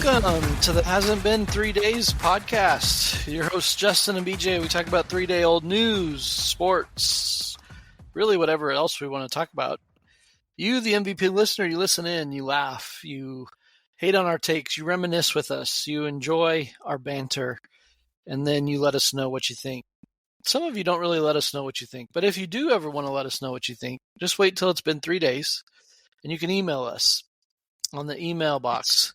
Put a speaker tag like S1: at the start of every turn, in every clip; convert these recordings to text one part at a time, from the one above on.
S1: Welcome to the Hasn't Been 3 Days podcast. Your hosts, Justin and BJ. We talk about 3-day-old news, sports, really whatever else we want to talk about. You, the MVP listener, you listen in, you laugh, you hate on our takes, you reminisce with us, you enjoy our banter, and then you let us know what you think. Some of you don't really let us know what you think, but if you do ever want to let us know what you think, just wait till it's been 3 days, and you can email us on the email box.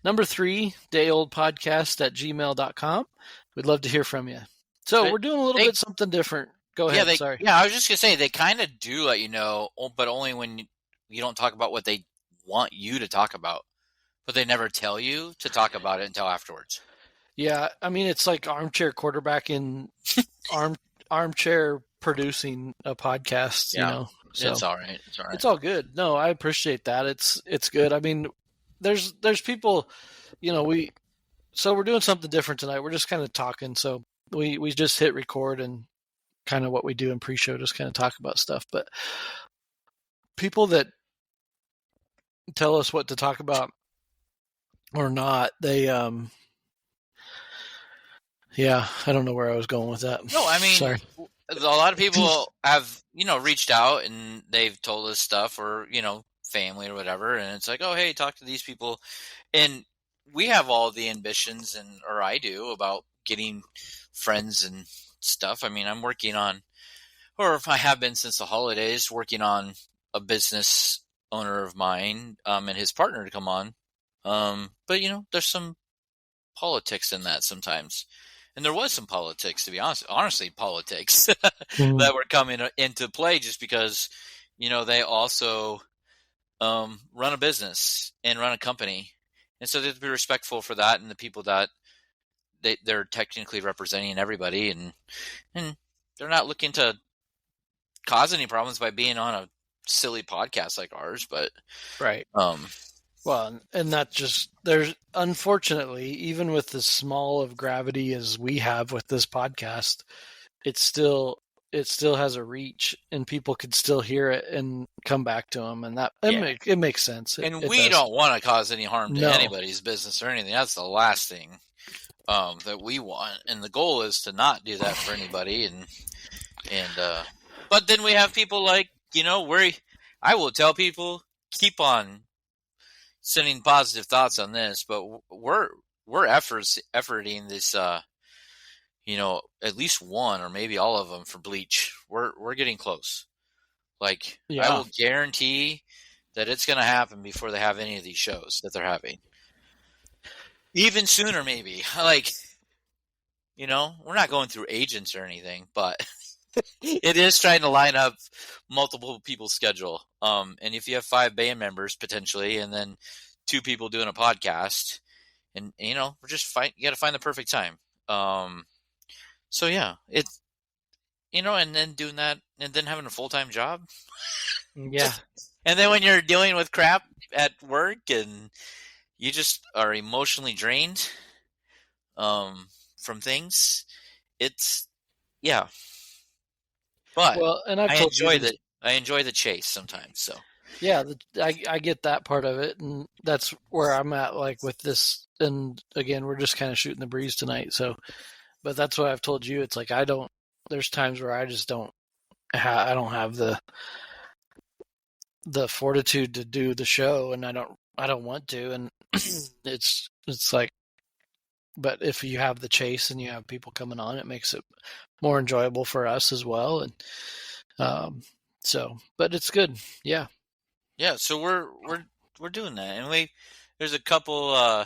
S1: Number 3, dayoldpodcast@gmail.com. We'd love to hear from you. So we're doing a little bit something different. Go ahead. Sorry.
S2: Yeah, I was just going to say, they kind of do let you know, but only when you don't talk about what they want you to talk about. But they never tell you to talk about it until afterwards.
S1: Yeah, I mean, it's like armchair quarterbacking, armchair producing a podcast,
S2: Yeah.
S1: you know. So
S2: It's all right. It's all right.
S1: It's all good. No, I appreciate that. It's good. I mean, there's people, you know, so we're doing something different tonight. We're just kind of talking. So we just hit record and kind of what we do in pre-show, just kind of talk about stuff. But people that tell us what to talk about or not, they, yeah, I don't know where I was going with that.
S2: No, I mean,
S1: sorry.
S2: A lot of people have, reached out and they've told us stuff, or, family or whatever. And it's like, oh, hey, talk to these people. And we have all the ambitions, or I do, about getting friends and stuff. I mean, I'm working on, or if I have been since the holidays, working on a business owner of mine and his partner to come on. But, there's some politics in that sometimes. And there was some politics, to be honest, politics that were coming into play just because, they also run a business and run a company. And so they have to be respectful for that and the people that they're technically representing, everybody. And they're not looking to cause any problems by being on a silly podcast like ours. But
S1: right. Well, and not just, there's, unfortunately, even with as small of gravity as we have with this podcast, it still has a reach, and people could still hear it and come back to them, and that it makes sense.
S2: We don't want to cause any harm to anybody's business or anything. That's the last thing that we want, and the goal is to not do that for anybody. But then we have people like, I will tell people, keep on sending positive thoughts on this, but we're efforting this, at least one or maybe all of them for Bleach. We're getting close. Like, I will guarantee that it's going to happen before they have any of these shows that they're having. Even sooner, maybe. Like, we're not going through agents or anything, but it is trying to line up multiple people's schedule. And if you have 5 band members potentially, and then 2 people doing a podcast, and we're just you got to find the perfect time. So yeah, it's and then doing that, and then having a full-time job.
S1: Yeah.
S2: And then when you're dealing with crap at work and you just are emotionally drained from things, it's But
S1: and
S2: I enjoy the chase sometimes. So
S1: yeah, I get that part of it, and that's where I'm at. Like with this, and again, we're just kind of shooting the breeze tonight. So, but that's what I've told you. It's like there's times where I just don't. I don't have the fortitude to do the show, and I don't want to, and it's like. But if you have the chase and you have people coming on, it makes it more enjoyable for us as well. And but it's good. Yeah.
S2: Yeah. So we're doing that. And there's a couple,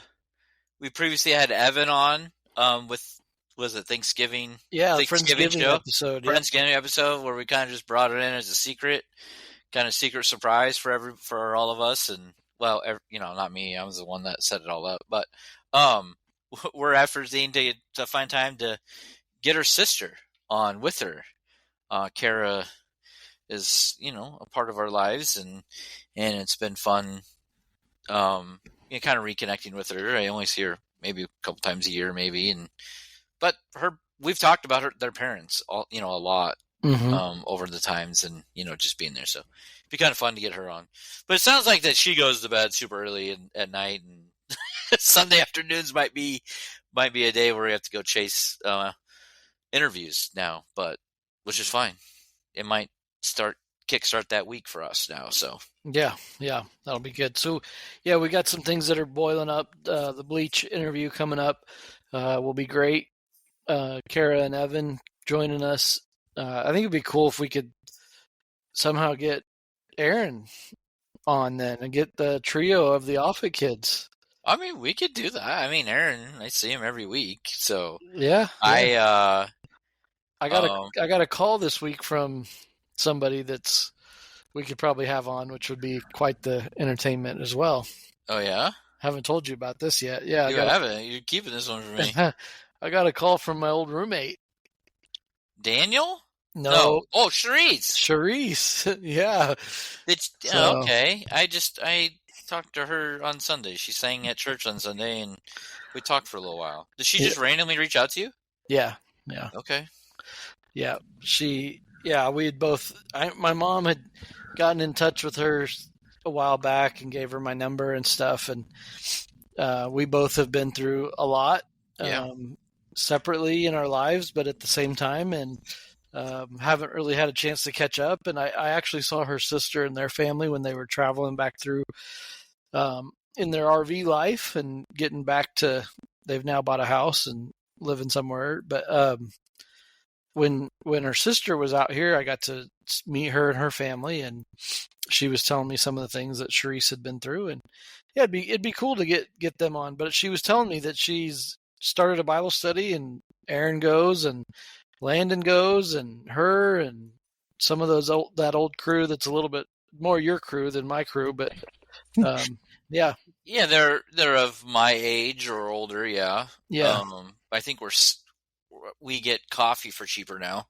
S2: we previously had Evan on, was it Thanksgiving?
S1: Yeah.
S2: Thanksgiving show
S1: episode.
S2: Friendsgiving episode where we kind of just brought it in as a secret surprise for all of us. And well, not me, I was the one that set it all up, but, we're efforting to find time to get her sister on with her. Kara is, a part of our lives, and it's been fun, kind of reconnecting with her. I only see her maybe a couple times a year, maybe, but we've talked about their parents, a lot, over the times, and just being there. So it'd be kind of fun to get her on. But it sounds like that she goes to bed super early at night, and Sunday afternoons might be a day where we have to go chase interviews now, but which is fine. It might kickstart that week for us now. So
S1: Yeah, that'll be good. So, yeah, we got some things that are boiling up. The Bleach interview coming up will be great. Kara and Evan joining us. I think it'd be cool if we could somehow get Aaron on then and get the trio of the Offutt kids.
S2: I mean, we could do that. I mean, Aaron, I see him every week, so
S1: Yeah.
S2: I
S1: got a call this week from somebody that's we could probably have on, which would be quite the entertainment as well.
S2: Oh yeah,
S1: haven't told you about this yet. Yeah,
S2: you haven't. You're keeping this one for me.
S1: I got a call from my old roommate.
S2: Daniel?
S1: No.
S2: Oh, Charisse.
S1: Charisse. Yeah.
S2: Okay. I talked to her on Sunday. She sang at church on Sunday, and we talked for a little while. Did she just randomly reach out to you?
S1: Yeah.
S2: Okay.
S1: Yeah. We had both. My mom had gotten in touch with her a while back and gave her my number and stuff, and we both have been through a lot separately in our lives, but at the same time, and haven't really had a chance to catch up. And I actually saw her sister and their family when they were traveling back through in their RV life and getting back to. They've now bought a house and living somewhere, but when her sister was out here, I got to meet her and her family, and she was telling me some of the things that Charisse had been through, and yeah, it'd be cool to get them on. But she was telling me that she's started a Bible study, and Aaron goes, and Landon goes, and her, and some of that old crew that's a little bit more your crew than my crew, but yeah,
S2: they're of my age or older, yeah. I think we get coffee for cheaper now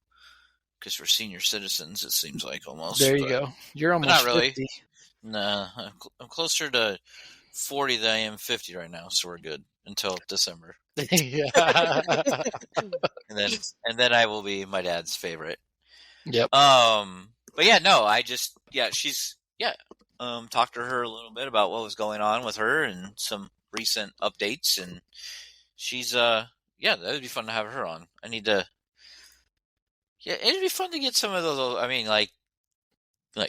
S2: because we're senior citizens. It seems like almost.
S1: There you go. You're almost
S2: not really.
S1: 50.
S2: Nah, I'm closer to 40 than I am 50 right now, so we're good until December.
S1: Yeah.
S2: and then I will be my dad's favorite.
S1: Yep.
S2: But yeah, no, she's talked to her a little bit about what was going on with her and some recent updates, and she's that would be fun to have her on. I need to. Yeah, it'd be fun to get some of those. I mean, like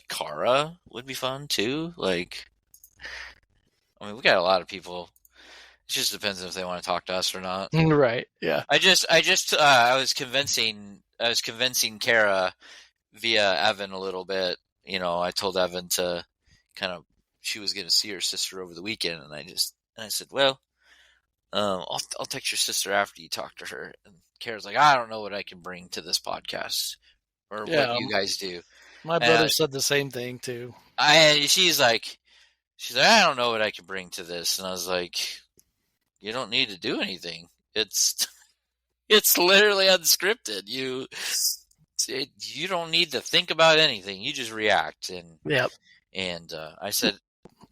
S2: Cara would be fun too. Like, I mean, we got a lot of people. It just depends if they want to talk to us or not.
S1: Right. Yeah.
S2: I was convincing Kara via Evan a little bit. You know, I told Evan to she was going to see her sister over the weekend, and I said, well, I'll text your sister after you talk to her. And Kara's like, I don't know what I can bring to this podcast or what you guys do.
S1: My brother said the same thing too.
S2: She's like, I don't know what I can bring to this. And I was like, you don't need to do anything. It's literally unscripted. You don't need to think about anything. You just react. And
S1: yep.
S2: And I said,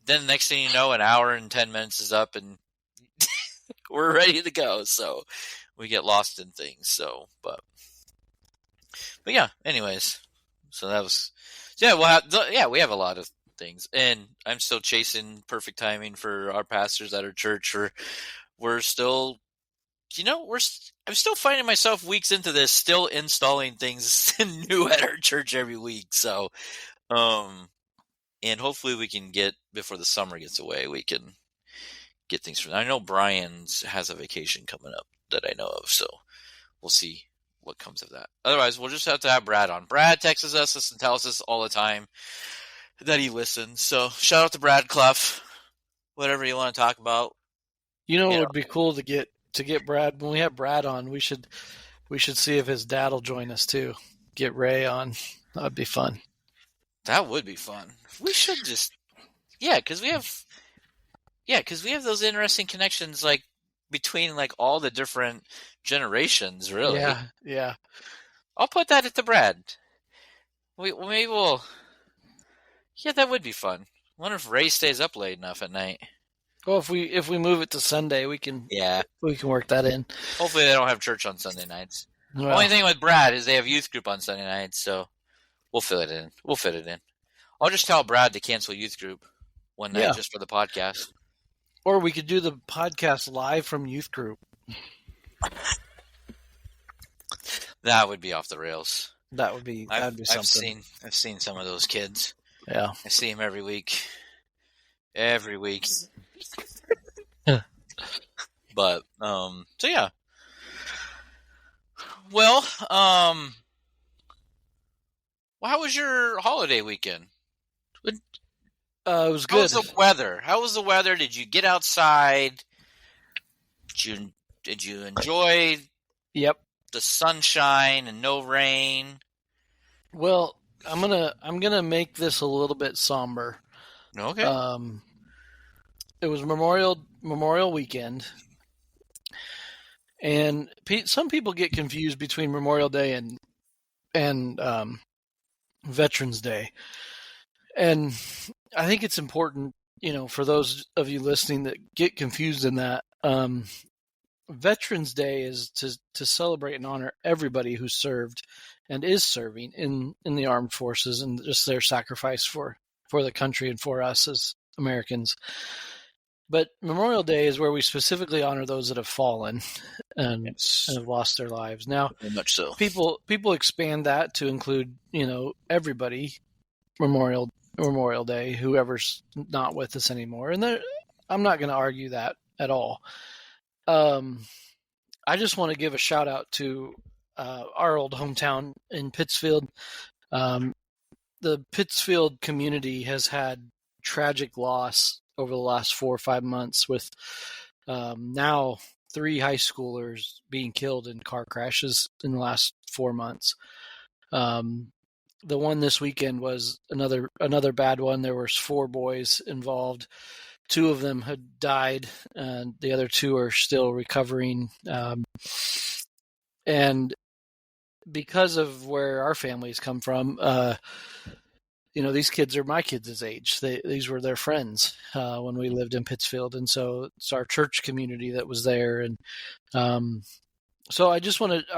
S2: then the next thing you know, an hour and 10 minutes is up, and we're ready to go. So we get lost in things. So, but yeah. Anyways, so that was we have a lot of things, and I'm still chasing perfect timing for our pastors at our church. We're still, I'm still finding myself weeks into this, still installing things new at our church every week. So, and hopefully we can get, before the summer gets away, we can get things from. I know Brian's has a vacation coming up that I know of, so we'll see what comes of that. Otherwise, we'll just have to have Brad on. Brad texts us and tells us all the time that he listens. So shout out to Brad Clough. Whatever you want to talk about.
S1: It would be cool to get Brad. When we have Brad on, we should see if his dad will join us too. Get Ray on. That'd be fun.
S2: That would be fun. We should just, because we have those interesting connections, like between like all the different generations. Really,
S1: yeah.
S2: I'll put that at the Brad. Maybe we'll. Yeah, that would be fun. I wonder if Ray stays up late enough at night.
S1: Well, if we move it to Sunday, we can work that in.
S2: Hopefully, they don't have church on Sunday nights.
S1: Well,
S2: only thing with Brad is they have youth group on Sunday nights, so we'll fit it in. I'll just tell Brad to cancel youth group one night just for the podcast.
S1: Or we could do the podcast live from youth group.
S2: That would be off the rails.
S1: That'd be something.
S2: I've seen some of those kids.
S1: Yeah.
S2: I see them every week. Every week. But so yeah. Well, how was your holiday weekend?
S1: It was good.
S2: How was the weather? How was the weather? Did you get outside? Did you enjoy
S1: Yep.
S2: the sunshine and no rain?
S1: Well, I'm gonna make this a little bit somber.
S2: Okay.
S1: It was Memorial Weekend, and some people get confused between Memorial Day and Veterans Day, and I think it's important, for those of you listening that get confused in that. Veterans Day is to celebrate and honor everybody who served and is serving in the armed forces and just their sacrifice for the country and for us as Americans. But Memorial Day is where we specifically honor those that have fallen and have lost their lives. Now,
S2: very much so.
S1: People expand that to include, everybody, Memorial Day, whoever's not with us anymore. And I'm not going to argue that at all. I just want to give a shout out to our old hometown in Pittsfield. The Pittsfield community has had tragic loss over the last 4 or 5 months with now 3 high schoolers being killed in car crashes in the last 4 months. The one this weekend was another bad one. There was 4 boys involved. 2 of them had died, and the other 2 are still recovering. And because of where our families come from, these kids are my kids' age. These were their friends when we lived in Pittsfield, and so it's our church community that was there. And so I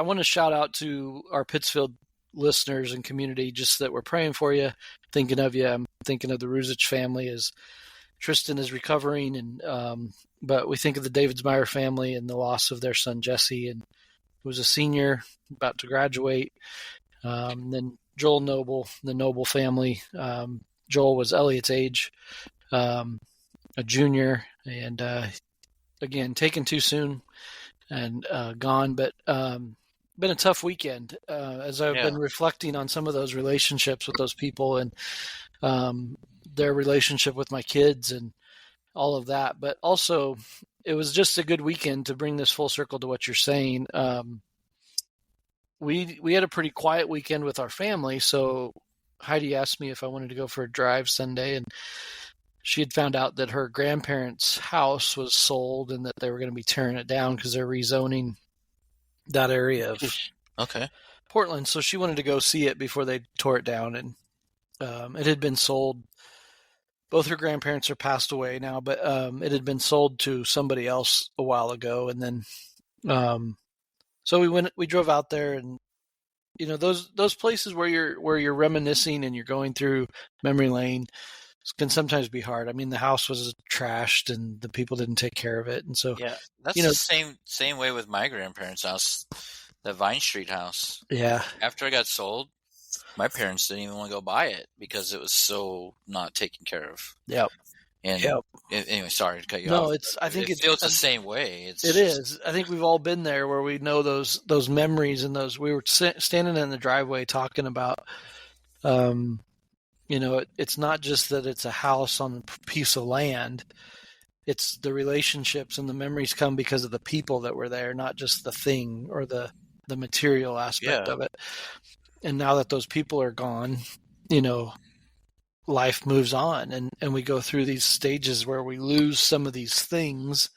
S1: want to shout out to our Pittsfield listeners and community, just that we're praying for you, thinking of you. I'm thinking of the Ruzich family as Tristan is recovering, and but we think of the Davidsmeyer family and the loss of their son Jesse, and who was a senior about to graduate. And then Joel Noble, the Noble family. Joel was Elliot's age, a junior, and again taken too soon and gone. But been a tough weekend as I've been reflecting on some of those relationships with those people and their relationship with my kids and all of that. But also, it was just a good weekend to bring this full circle to what you're saying. We had a pretty quiet weekend with our family, so Heidi asked me if I wanted to go for a drive Sunday, and she had found out that her grandparents' house was sold and that they were going to be tearing it down because they're rezoning that area of Portland. So she wanted to go see it before they tore it down, and it had been sold. Both her grandparents are passed away now, but it had been sold to somebody else a while ago, and then so we drove out there, and those places where you're reminiscing and you're going through memory lane can sometimes be hard. I mean, the house was trashed and the people didn't take care of it, and so
S2: that's the same way with my grandparents' house, the Vine Street house.
S1: Yeah.
S2: After I got sold, my parents didn't even want to go buy it because it was so not taken care of.
S1: Yep.
S2: And anyway, sorry to cut you
S1: off.
S2: No,
S1: I think it
S2: feels the same way.
S1: It is. I think we've all been there where we know those memories and those. We were standing in the driveway talking about, it's not just that it's a house on a piece of land. It's the relationships and the memories come because of the people that were there, not just the thing or the material aspect of it. And now that those people are gone, life moves on, and we go through these stages where we lose some of these things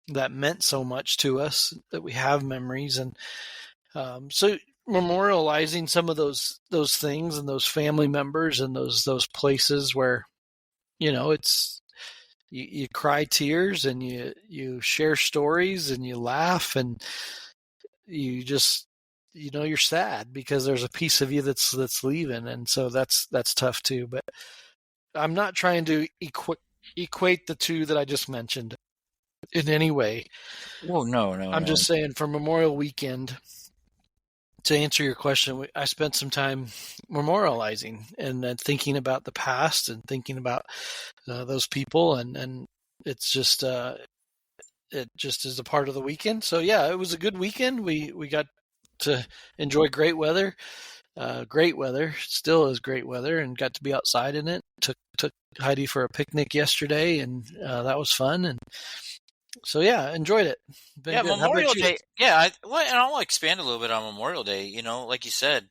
S1: that meant so much to us, that we have memories. And so memorializing some of those things and those family members and those places where, it's you cry tears and you share stories and you laugh and you just, you're sad because there's a piece of you that's leaving. And so that's tough too. But I'm not trying to equate the two that I just mentioned in any way.
S2: Well, no.
S1: I'm just saying for Memorial Weekend, to answer your question, I spent some time memorializing and thinking about the past and thinking about those people, and it's just it just is a part of the weekend. So yeah, it was a good weekend. We got to enjoy great weather. Great weather, still is great weather, and got to be outside in it. Took Heidi for a picnic yesterday, and that was fun. And so yeah, enjoyed it. Been good. How about
S2: Memorial
S1: you?
S2: Day. Yeah, and I'll expand a little bit on Memorial Day. You know, like you said,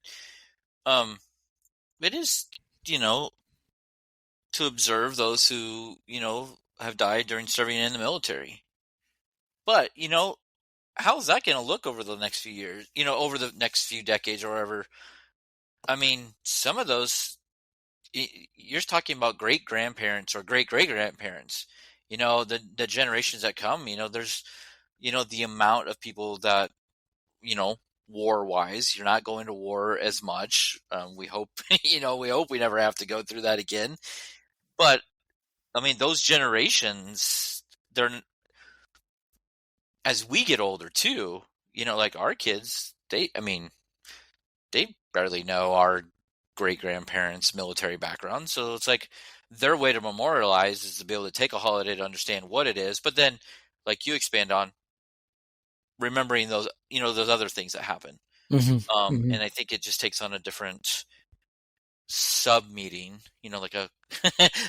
S2: it is, you know, to observe those who, have died during serving in the military. But, how is that going to look over the next few years? Over the next few decades or whatever. I mean, some of those, you're talking about great grandparents or great great grandparents. The generations that come. There's, the amount of people that, war wise, you're not going to war as much. We hope, we hope we never have to go through that again. But I mean, those generations, they're, as we get older too, like our kids, they barely know our great grandparents' military background. So it's like their way to memorialize is to be able to take a holiday to understand what it is. But then, like you expand on, remembering those, those other things that happen. And I think it just takes on a different sub meeting, like a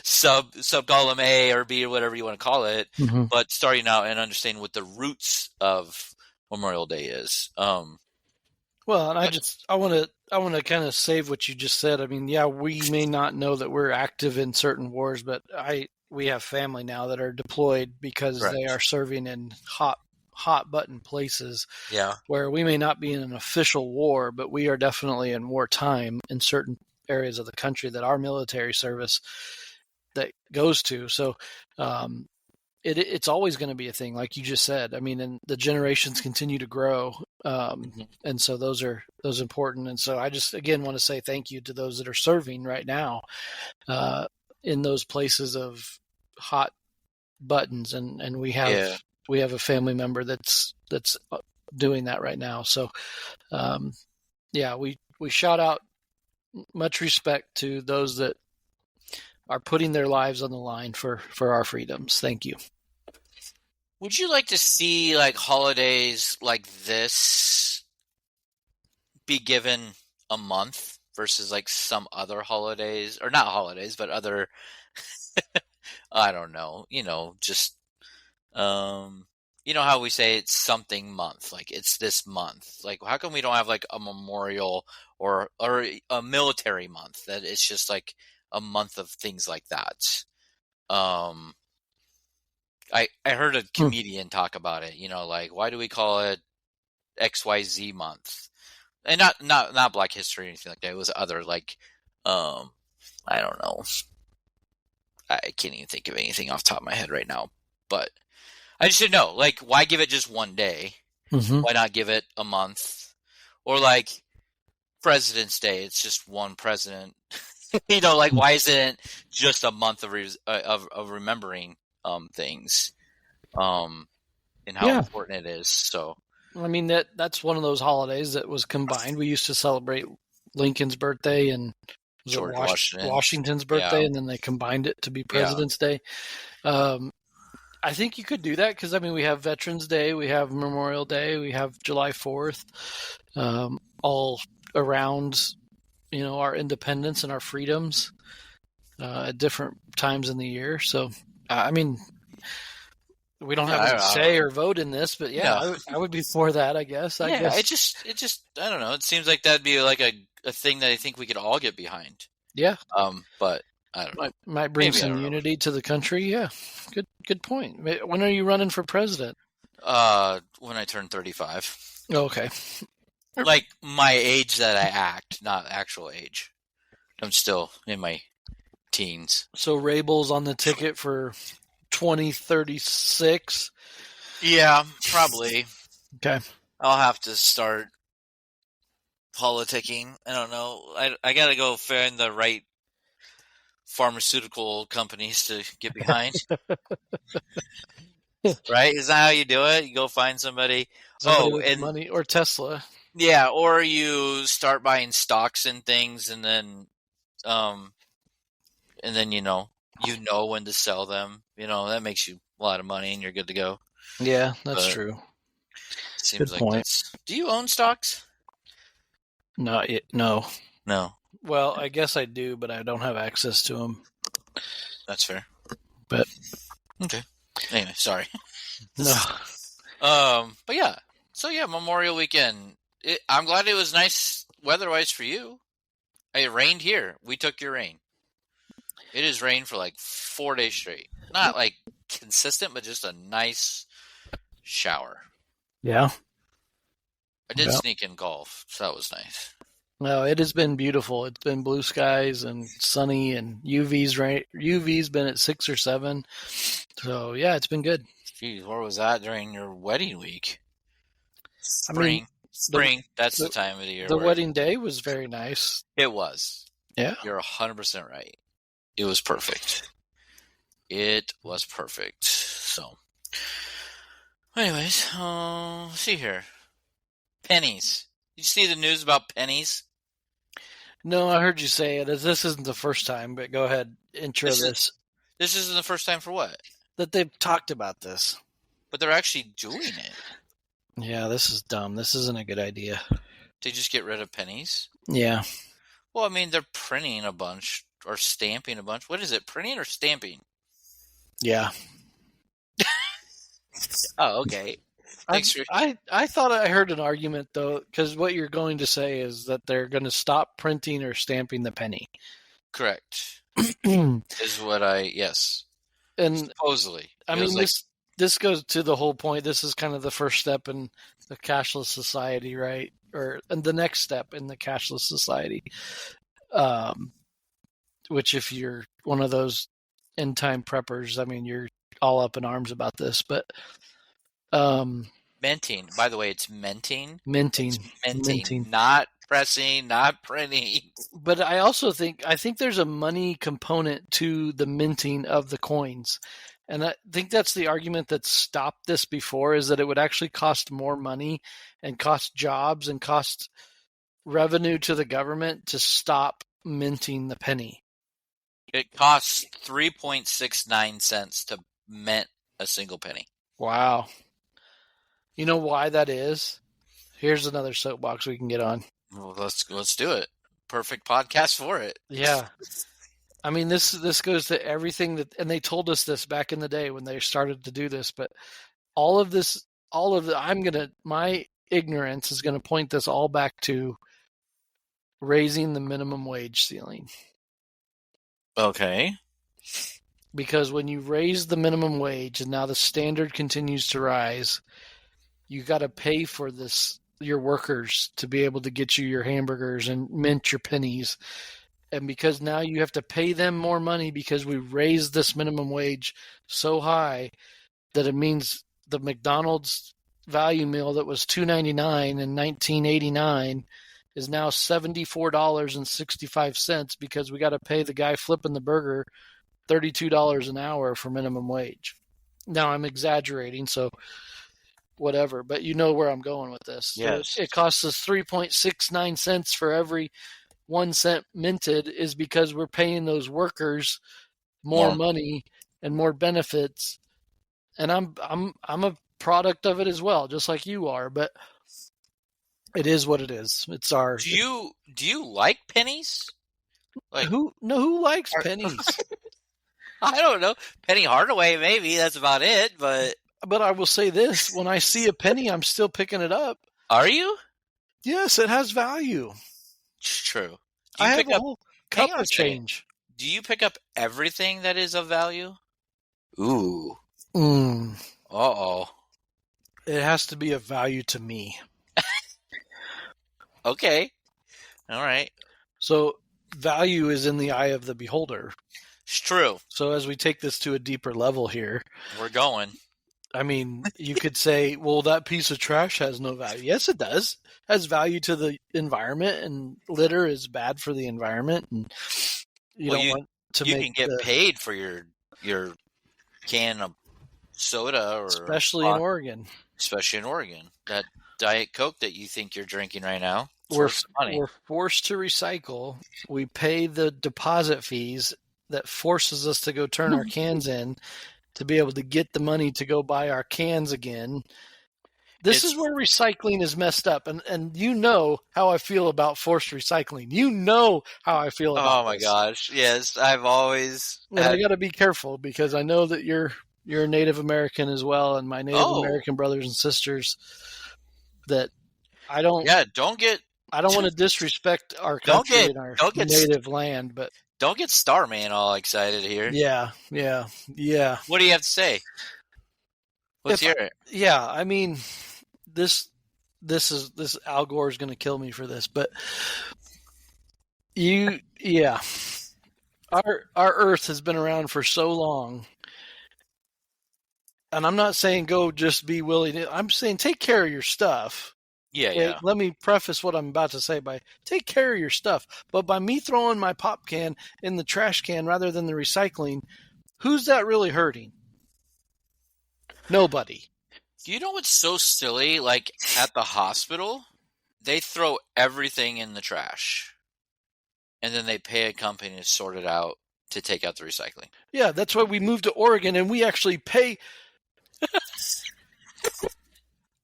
S2: sub column A or B or whatever you want to call it, but starting out and understanding what the roots of Memorial Day is.
S1: Well, and I want to kind of save what you just said. I mean, yeah, we may not know that we're active in certain wars, but we have family now that are deployed because
S2: Correct.
S1: they are serving in hot button places.
S2: Yeah.
S1: Where we may not be in an official war, but we are definitely in wartime in certain areas of the country that our military service that goes to. So it's always going to be a thing, like you just said. I mean, and the generations continue to grow, and so those are important. And so I just again want to say thank you to those that are serving right now in those places of hot buttons, and we have a family member that's doing that right now. So we shout out much respect to those that are putting their lives on the line for our freedoms. Thank you.
S2: Would you like to see like holidays like this be given a month versus like some other holidays, or not holidays, but other, I don't know, just, how we say it's something month, like it's this month. Like, how come we don't have like a memorial or a military month that it's just like a month of things like that? I heard a comedian talk about it, like, why do we call it XYZ month? And not Black History or anything like that. It was other, like, I don't know. I can't even think of anything off the top of my head right now. But I just didn't know, like, why give it just one day? Why not give it a month? Or like President's Day, it's just one president. Like, why isn't it just a month of remembering things, and how important it is? So,
S1: I mean, that's one of those holidays that was combined. We used to celebrate Lincoln's birthday and
S2: George
S1: Washington's birthday, and then they combined it to be President's Day. I think you could do that because, I mean, we have Veterans Day, we have Memorial Day, we have July 4th, all around, our independence and our freedoms at different times in the year. So, I mean, we don't have any say or vote in this, but I would be for that, I guess. I guess.
S2: It just, I don't know. It seems like that'd be like a thing that I think we could all get behind.
S1: Yeah.
S2: But I don't know.
S1: Might bring some unity to the country. Yeah. Good point. When are you running for president?
S2: When I turn 35.
S1: Okay.
S2: Like my age that I act, not actual age. I'm still in my teens.
S1: So Rabel's on the ticket for 2036?
S2: Yeah, probably.
S1: Okay.
S2: I'll have to start politicking. I don't know. I got to go find the right pharmaceutical companies to get behind. Right? Is that how you do it? You go find somebody.
S1: Somebody
S2: Oh,
S1: with
S2: and
S1: money, or Tesla.
S2: yeah, or you start buying stocks and things, um, and then you know when to sell them. That makes you a lot of money, and you're good to go.
S1: Yeah, that's
S2: But
S1: true.
S2: it seems
S1: Good
S2: like
S1: point.
S2: that's. Do you own stocks?
S1: Not yet. No.
S2: No,
S1: Well, I guess I do, but I don't have access to them.
S2: that's fair.
S1: But
S2: Okay. Anyway, sorry.
S1: no.
S2: But yeah. So yeah, Memorial Weekend. I'm glad it was nice weather-wise for you. It rained here. We took your rain. It has rained for like 4 days straight. Not like consistent, but just a nice shower.
S1: Yeah.
S2: I did
S1: Yeah.
S2: sneak in golf, so that was nice.
S1: No, it has been beautiful. It's been blue skies and sunny, and UV's been at 6 or 7. So yeah, it's been good.
S2: Geez, where was that during your wedding week?
S1: I mean,
S2: Spring. That's the time of the year.
S1: The wedding day was very nice.
S2: It was.
S1: Yeah.
S2: You're 100% right. It was perfect. It was perfect. So, anyways, let's see here. Pennies. Did you see the news about pennies?
S1: No, I heard you say it. This isn't the first time, but go ahead. Intro this.
S2: This isn't the first time for what?
S1: That they've talked about this.
S2: But they're actually doing it.
S1: Yeah, this is dumb. This isn't a good idea.
S2: They just get rid of pennies?
S1: Yeah.
S2: Well, I mean, they're printing a bunch or stamping a bunch. What is it, printing or stamping?
S1: Yeah.
S2: Oh, okay. Thanks for...
S1: I thought I heard an argument, though, because what you're going to say is that they're going to stop printing or stamping the penny.
S2: Correct.
S1: And
S2: Is what yes. Supposedly.
S1: I mean, this goes to the whole point. This is kind of the first step in the cashless society, right? And the next step in the cashless society. Which if you're one of those end time preppers, I mean, you're all up in arms about this, but
S2: minting. By the way, it's minting.
S1: Minting.
S2: It's minting. Not pressing, not printing.
S1: But I also think there's a money component to the minting of the coins. And I think that's the argument that stopped this before, is that it would actually cost more money and cost jobs and cost revenue to the government to stop minting the penny.
S2: It costs 3.69 cents to mint a single penny.
S1: Wow. You know why that is? Here's another soapbox we can get on.
S2: Well, let's do it. Perfect podcast for it.
S1: Yeah. I mean, this goes to everything that, and they told us this back in the day when they started to do this, but my ignorance is going to point this all back to raising the minimum wage ceiling.
S2: Okay.
S1: Because when you raise the minimum wage and now the standard continues to rise, you got to pay for your workers to be able to get you your hamburgers and mint your pennies. And because now you have to pay them more money because we raised this minimum wage so high that it means the McDonald's value meal that was $2.99 in 1989 is now $74.65 because we got to pay the guy flipping the burger $32 an hour for minimum wage. Now I'm exaggerating, so whatever, but you know where I'm going with this.
S2: Yes.
S1: So it costs us 3.69 cents for every 1 cent minted is because we're paying those workers more money and more benefits. And I'm a product of it as well, just like you are, but it is what it is. It's our.
S2: Do you like pennies? Like
S1: who likes pennies?
S2: I don't know. Penny Hardaway, maybe that's about it. But
S1: I will say this: when I see a penny, I'm still picking it up.
S2: Are you?
S1: Yes, it has value.
S2: True.
S1: I have a whole cup of change.
S2: Do you pick up everything that is of value? Ooh. Uh-oh.
S1: It has to be of value to me.
S2: Okay. All right.
S1: So value is in the eye of the beholder.
S2: It's true.
S1: So as we take this to a deeper level here.
S2: We're going.
S1: I mean, you could say, well, that piece of trash has no value. Yes, it does. It has value to the environment, and litter is bad for the environment. And to
S2: You
S1: make
S2: can get paid for your can of soda, or
S1: especially in Oregon.
S2: Especially in Oregon, that Diet Coke that you think you're drinking right now, it's
S1: We're
S2: worth some money.
S1: we're forced to recycle. We pay the deposit fees that forces us to go turn our cans in to be able to get the money to go buy our cans again. This is where recycling is messed up, and you know how I feel about forced recycling. You know how I feel about
S2: Oh my
S1: this.
S2: gosh, yes, I've always.
S1: And I got to be careful because I know that you're a Native American as well, and my Native American brothers and sisters. That I don't.
S2: Yeah, don't get.
S1: I don't want to disrespect our country and our native land, but
S2: don't get Starman all excited here.
S1: Yeah.
S2: What do you have to say? Let's hear it.
S1: Yeah, I mean, this Al Gore is going to kill me for this, but our Earth has been around for so long, and I'm not saying go just be willing. I'm saying take care of your stuff.
S2: Yeah.
S1: Let me preface what I'm about to say by take care of your stuff. But by me throwing my pop can in the trash can rather than the recycling, who's that really hurting? Nobody.
S2: You know what's so silly? Like at the hospital, they throw everything in the trash, and then they pay a company to sort it out to take out the recycling.
S1: Yeah, that's why we moved to Oregon, and we actually pay.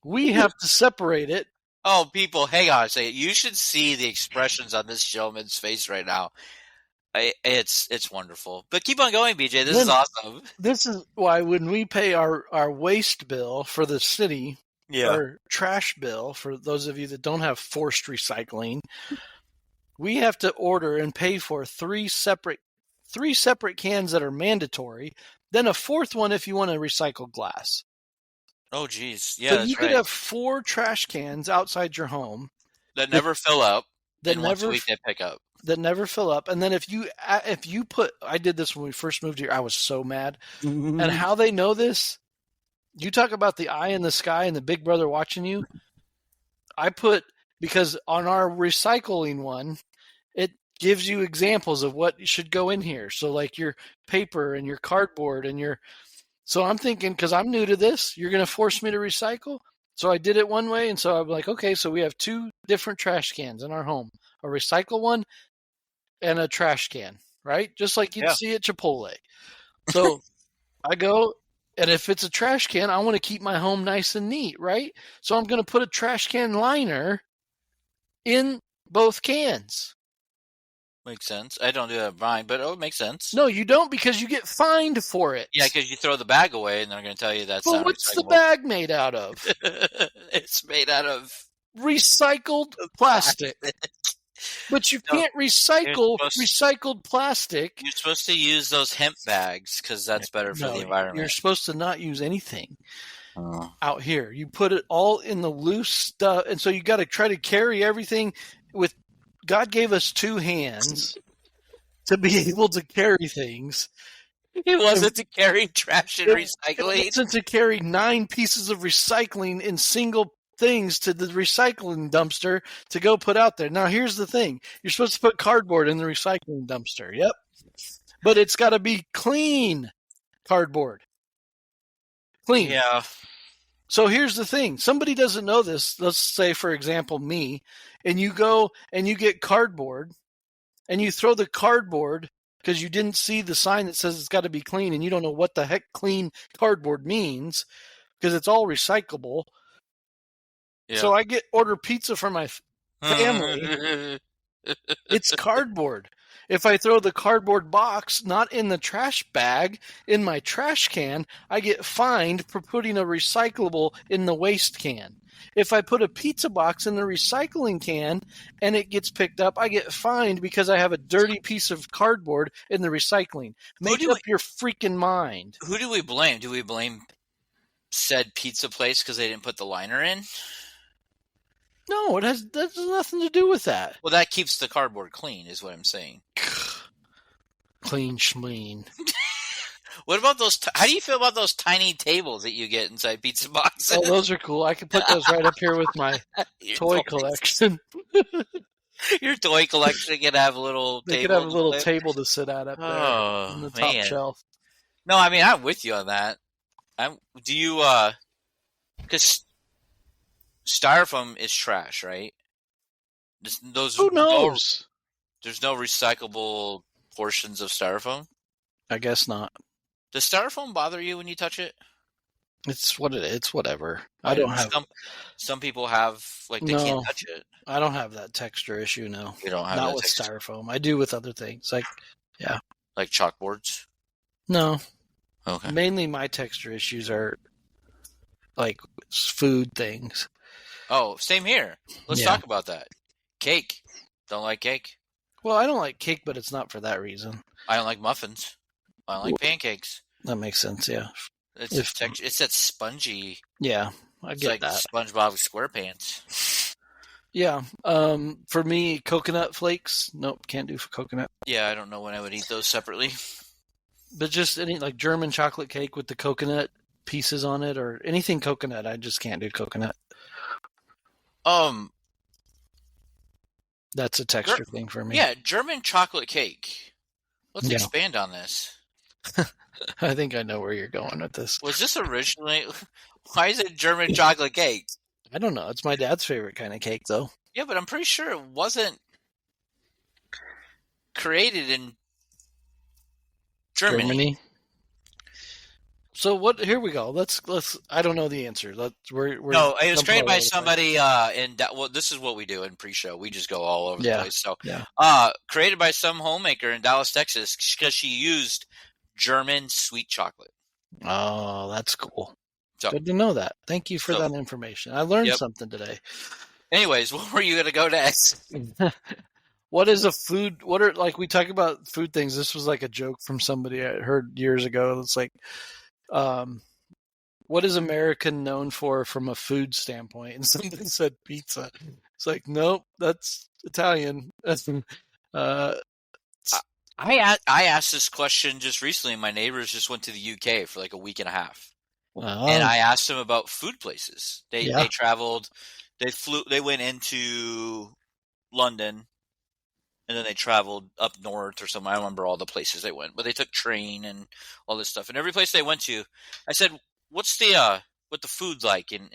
S1: We have to separate it.
S2: Oh, people, hang on a second. You should see the expressions on this gentleman's face right now. It's wonderful. But keep on going, BJ. This is awesome.
S1: This is why when we pay our waste bill for the city, our trash bill, for those of you that don't have forced recycling, we have to order and pay for three separate cans that are mandatory, then a fourth one if you want to recycle glass.
S2: Oh, geez. Yeah,
S1: so you could have 4 trash cans outside your home
S2: that never fill up.
S1: That
S2: once a week they pick up.
S1: That never fill up. And then if you put, I did this when we first moved here. I was so mad. And how they know this? You talk about the eye in the sky and the big brother watching you. Because on our recycling one, it gives you examples of what should go in here. So like your paper and your cardboard and your. So I'm thinking, because I'm new to this, you're going to force me to recycle? So I did it one way, and so I'm like, okay, so we have 2 different trash cans in our home. A recycle one and a trash can, right? Just like you'd see at Chipotle. So I go, and if it's a trash can, I want to keep my home nice and neat, right? So I'm going to put a trash can liner in both cans.
S2: Makes sense. I don't do that mine, but it makes sense.
S1: No, you don't, because you get fined for it.
S2: Yeah, because you throw the bag away, and they're going to tell you that's not
S1: what's the bag made out of?
S2: It's made out of
S1: recycled plastic. But you can't recycle recycled plastic.
S2: You're supposed to use those hemp bags because that's better for the environment.
S1: You're supposed to not use anything out here. You put it all in the loose stuff, and so you got to try to carry everything with. God gave us 2 hands to be able to carry things.
S2: It wasn't to carry trash and recycling.
S1: It wasn't to carry 9 pieces of recycling in single things to the recycling dumpster to go put out there. Now, here's the thing. You're supposed to put cardboard in the recycling dumpster. Yep. But it's got to be clean cardboard. Clean.
S2: Yeah.
S1: So here's the thing. Somebody doesn't know this. Let's say, for example, me. And you go and you get cardboard and you throw the cardboard because you didn't see the sign that says it's got to be clean and you don't know what the heck clean cardboard means because it's all recyclable. Yeah. So I order pizza for my family. It's cardboard. If I throw the cardboard box not in the trash bag, in my trash can, I get fined for putting a recyclable in the waste can. If I put a pizza box in the recycling can and it gets picked up, I get fined because I have a dirty piece of cardboard in the recycling. Make up your freaking mind.
S2: Who do we blame? Do we blame said pizza place because they didn't put the liner in?
S1: No, that has nothing to do with that.
S2: Well, that keeps the cardboard clean, is what I'm saying.
S1: Clean schmeen.
S2: What about those? How do you feel about those tiny tables that you get inside pizza boxes?
S1: Oh, those are cool. I can put those right up here with my toy collection.
S2: Your toy collection can have a little
S1: They
S2: table.
S1: could have a little
S2: to play.
S1: table to sit at up there on the
S2: Oh
S1: top
S2: man.
S1: shelf.
S2: No, I mean I'm with you on that. Do you because styrofoam is trash, right?
S1: Who knows?
S2: There's no recyclable portions of styrofoam.
S1: I guess not.
S2: Does styrofoam bother you when you touch it?
S1: It's whatever. I don't have.
S2: Some people have they can't touch it.
S1: I don't have that texture issue. No,
S2: You don't have
S1: not
S2: that
S1: with
S2: texture.
S1: styrofoam. I do with other things
S2: Like chalkboards.
S1: No.
S2: Okay.
S1: Mainly my texture issues are like food things.
S2: Oh, same here. Let's talk about that. Cake. Don't like cake.
S1: Well, I don't like cake, but it's not for that reason.
S2: I don't like muffins. I don't like pancakes.
S1: That makes sense, yeah.
S2: It's that spongy.
S1: Yeah, I get that.
S2: SpongeBob SquarePants.
S1: Yeah. For me, coconut flakes. Nope, can't do for coconut.
S2: Yeah, I don't know when I would eat those separately.
S1: But just any like German chocolate cake with the coconut pieces on it, or anything coconut, I just can't do coconut. That's a texture thing for me.
S2: Yeah, German chocolate cake. Let's expand on this.
S1: I think I know where you're going with this.
S2: Was this originally... Why is it German chocolate cake?
S1: I don't know. It's my dad's favorite kind of cake, though.
S2: Yeah, but I'm pretty sure it wasn't created in Germany. So what? Here we go. Let's. I don't know the answer. No, it was created by somebody. This is what we do in pre-show. We just go all over the place. So, created by some homemaker in Dallas, Texas, because she used German sweet chocolate.
S1: Oh, that's cool. So, good to know that. Thank you for that information. I learned something today.
S2: Anyways, what were you going to go next?
S1: What is a food? We talk about food things. This was like a joke from somebody I heard years ago. It's like, what is America known for from a food standpoint? And somebody said pizza. It's like, nope, that's Italian.
S2: I asked this question just recently. My neighbors just went to the UK for like a week and a half.
S1: Wow.
S2: And I asked them about food places. They traveled, they went into London, and then they traveled up north or something. I don't remember all the places they went, but they took train and all this stuff. And every place they went to, I said, "What's the food like?" And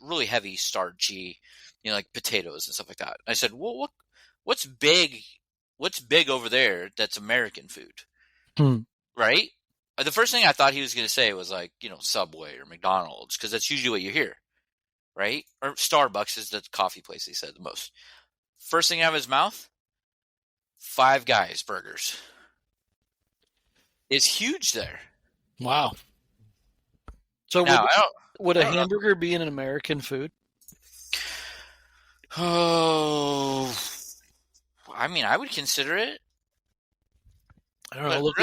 S2: really heavy, starchy, like potatoes and stuff like that. I said, "Well, what's big over there that's American food?" Right? The first thing I thought he was going to say was like, Subway or McDonald's, because that's usually what you hear, right? Or Starbucks is the coffee place he said the most. First thing out of his mouth, Five Guys burgers. It's huge there.
S1: Wow. So would a hamburger be an American food?
S2: Oh, I mean, I would consider it.
S1: I don't know. Look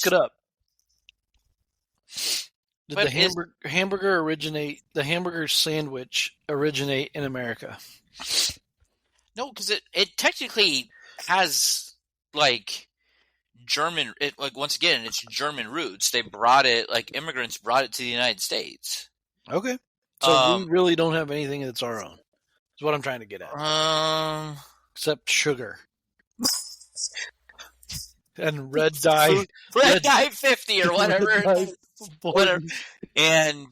S1: it up. Did the hamburger originate? The hamburger sandwich originate in America?
S2: No, because it technically has like German. Once again, it's German roots. They brought it immigrants brought it to the United States.
S1: Okay, so we really don't have anything that's our own. Is what I'm trying to get at. Except sugar. And red dye
S2: 50 or whatever. Whatever. And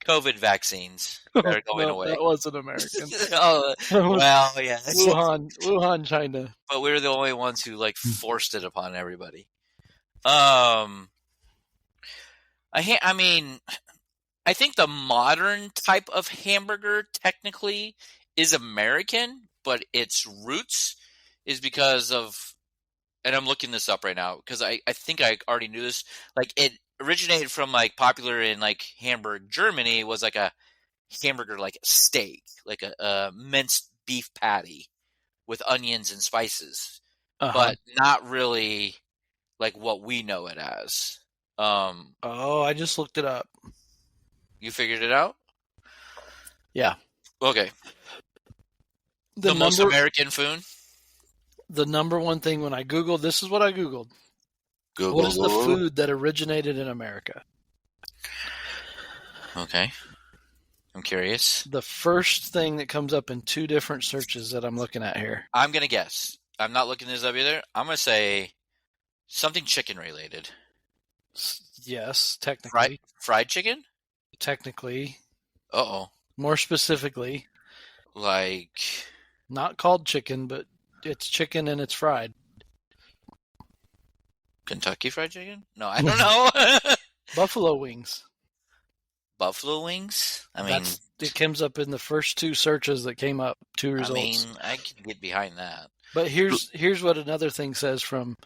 S2: COVID vaccines that are going away.
S1: That wasn't American.
S2: Well, yeah.
S1: Wuhan, China.
S2: But we were the only ones who forced it upon everybody. I mean, I think the modern type of hamburger technically is American, but its roots is because of, and I'm looking this up right now because I think I already knew this. It originated from popular in Hamburg, Germany, was a hamburger steak, a minced beef patty with onions and spices, but not really what we know it as.
S1: I just looked it up.
S2: You figured it out?
S1: Yeah.
S2: Okay. The most American food?
S1: The number one thing when I Googled, this is what I Googled.
S2: Google.
S1: What is the food that originated in America?
S2: Okay. I'm curious.
S1: The first thing that comes up in 2 different searches that I'm looking at here.
S2: I'm going to guess. I'm not looking this up either. I'm going to say something chicken related.
S1: Yes, technically.
S2: Fried chicken?
S1: Technically.
S2: Uh-oh.
S1: More specifically.
S2: Like...
S1: Not called chicken, but it's chicken and it's fried.
S2: Kentucky Fried Chicken? No, I don't know.
S1: Buffalo wings.
S2: Buffalo wings? I mean...
S1: It comes up in the first 2 searches that came up, 2 results.
S2: I mean, I can get behind that.
S1: But here's what another thing says from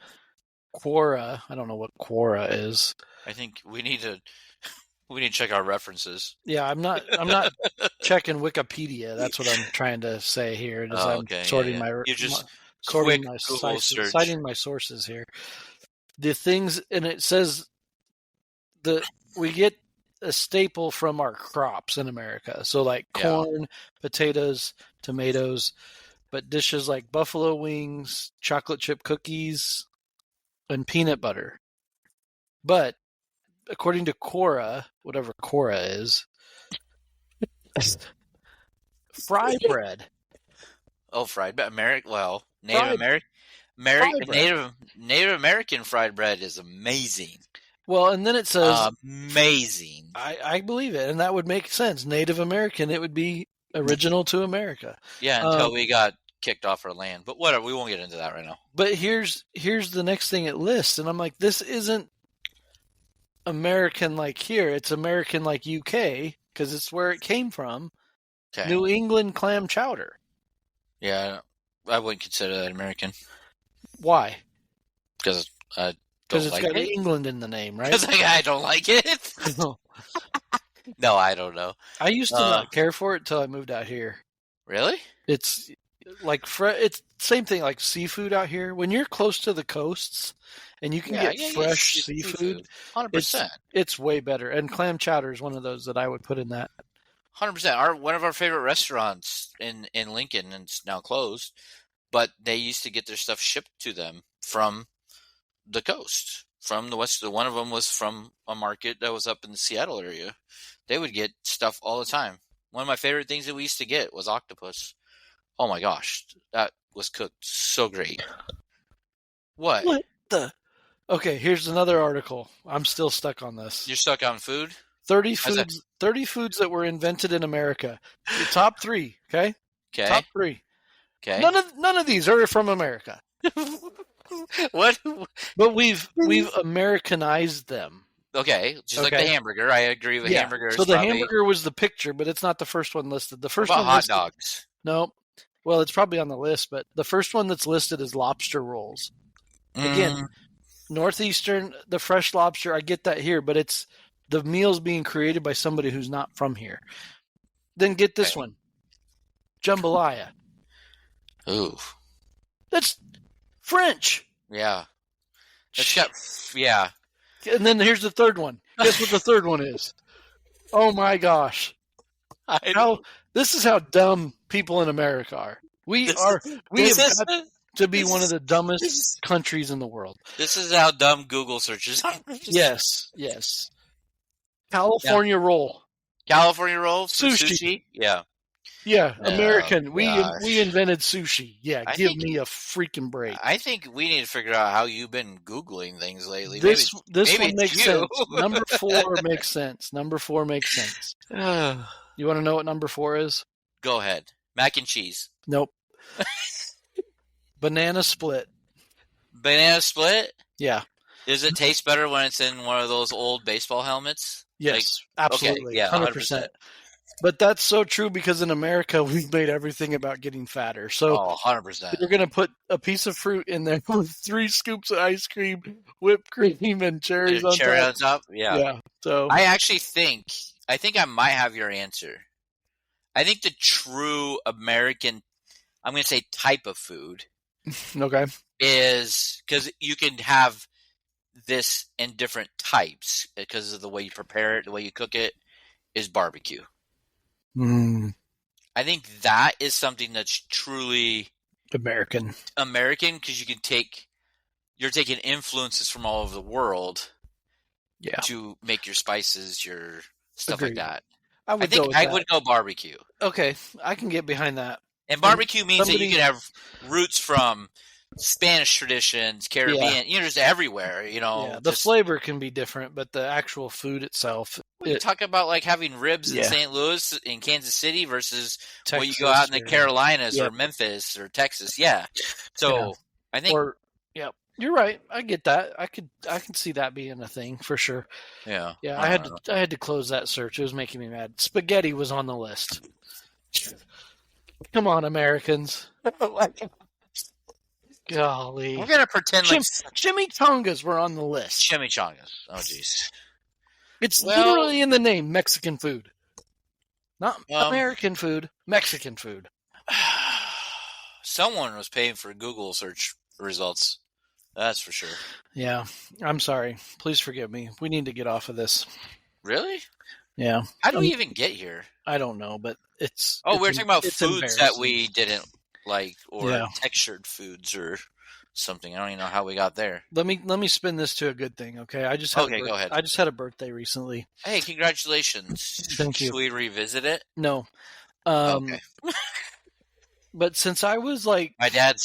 S1: Quora. I don't know what Quora is.
S2: I think we need to check our references.
S1: Yeah, I'm not checking Wikipedia. That's what I'm trying to say here. I'm sorting citing my sources here. The things, and it says we get a staple from our crops in America. So like corn, potatoes, tomatoes, but dishes like buffalo wings, chocolate chip cookies, and peanut butter. But according to Quora, whatever Quora is, fry bread.
S2: Oh, fried bread. Native American fried bread is amazing.
S1: Well, and then it says
S2: amazing.
S1: I believe it, and that would make sense. Native American, it would be original to America.
S2: Yeah, until we got kicked off our land. But whatever, we won't get into that right now.
S1: But here's the next thing it lists, and I'm like, this isn't American like here. It's American like UK, because it's where it came from. Okay. New England clam chowder.
S2: Yeah, I wouldn't consider that American.
S1: Why?
S2: Because
S1: it's got England in the name, right?
S2: Because I don't like it. No, I don't know.
S1: I used to not care for it until I moved out here.
S2: Really?
S1: It's like it's same thing like seafood out here. When you're close to the coasts and you can get fresh seafood,
S2: 100%.
S1: It's way better. And clam chowder is one of those that I would put in that.
S2: 100%. One of our favorite restaurants in Lincoln, and it's now closed, but they used to get their stuff shipped to them from the coast, from the west. One of them was from a market that was up in the Seattle area. They would get stuff all the time. One of my favorite things that we used to get was octopus. Oh my gosh, that was cooked so great. What
S1: the? Okay, here's another article. I'm still stuck on this.
S2: You're stuck on food?
S1: 30 foods that were invented in America. The top 3, okay?
S2: Okay.
S1: Top 3.
S2: Okay.
S1: None of these are from America.
S2: What?
S1: But we've Americanized them.
S2: Okay, just like the hamburger. I agree with hamburger.
S1: So the hamburger was the picture, but it's not the first one listed. The first one
S2: hot dogs.
S1: No. Well, it's probably on the list, but the first one that's listed is lobster rolls. Again, northeastern, the fresh lobster, I get that here, but it's the meal's being created by somebody who's not from here. Then get this one. Jambalaya.
S2: Ooh.
S1: That's French.
S2: Yeah. Yeah.
S1: And then here's the third one. Guess what the third one is? Oh my gosh. This is how dumb people in America are. We have got to be one of the dumbest countries in the world.
S2: This is how dumb Google searches are.
S1: Yes. California roll.
S2: California roll?
S1: Sushi.
S2: Yeah.
S1: Yeah, American. We invented sushi. Yeah, give me a freaking break.
S2: I think we need to figure out how you've been Googling things lately.
S1: This one makes sense. Number 4 makes sense. Number 4 makes sense. You want to know what number 4 is?
S2: Go ahead. Mac and cheese.
S1: Nope. Banana split.
S2: Banana split?
S1: Yeah.
S2: Does it taste better when it's in one of those old baseball helmets?
S1: Yes, absolutely.
S2: Okay, yeah,
S1: 100%. But that's so true because in America, we've made everything about getting fatter. So
S2: 100%.
S1: You're going to put a piece of fruit in there with 3 scoops of ice cream, whipped cream, and cherries on top.
S2: Yeah.
S1: So
S2: I actually think I might have your answer. I think the true American, I'm going to say type of food.
S1: Okay.
S2: Is because you can have this in different types because of the way you prepare it, the way you cook it, is barbecue. I think that is something that's truly
S1: American
S2: because you're taking influences from all over the world to make your spices, your stuff like that.
S1: I would go with
S2: I
S1: that.
S2: would go barbecue.
S1: Okay, I can get behind that.
S2: And barbecue means that you could have roots from Spanish traditions, Caribbean, just everywhere,
S1: Yeah, the flavor can be different, but the actual food itself.
S2: You talk about like having ribs in St. Louis, in Kansas City versus Texas, you go out in the Carolinas or Memphis or Texas. Yeah. So I think.
S1: You're right. I get that. I can see that being a thing for sure.
S2: Yeah.
S1: Yeah. I had to close that search. It was making me mad. Spaghetti was on the list. Come on, Americans. Golly.
S2: We're gonna pretend like
S1: chimichangas were on the list.
S2: Chimichangas. Oh, jeez.
S1: It's literally in the name, Mexican food. Not American food, Mexican food.
S2: Someone was paying for Google search results. That's for sure.
S1: Yeah. I'm sorry. Please forgive me. We need to get off of this.
S2: Really?
S1: Yeah.
S2: How do we even get here?
S1: I don't know, but it's...
S2: Oh, we're talking about foods that we didn't like, or textured foods or something. I don't even know how we got there.
S1: Let me spin this to a good thing, okay?
S2: Go ahead.
S1: I just had a birthday recently.
S2: Hey, congratulations.
S1: Thank you.
S2: Should we revisit it?
S1: No.
S2: Okay.
S1: But since I was like...
S2: My dad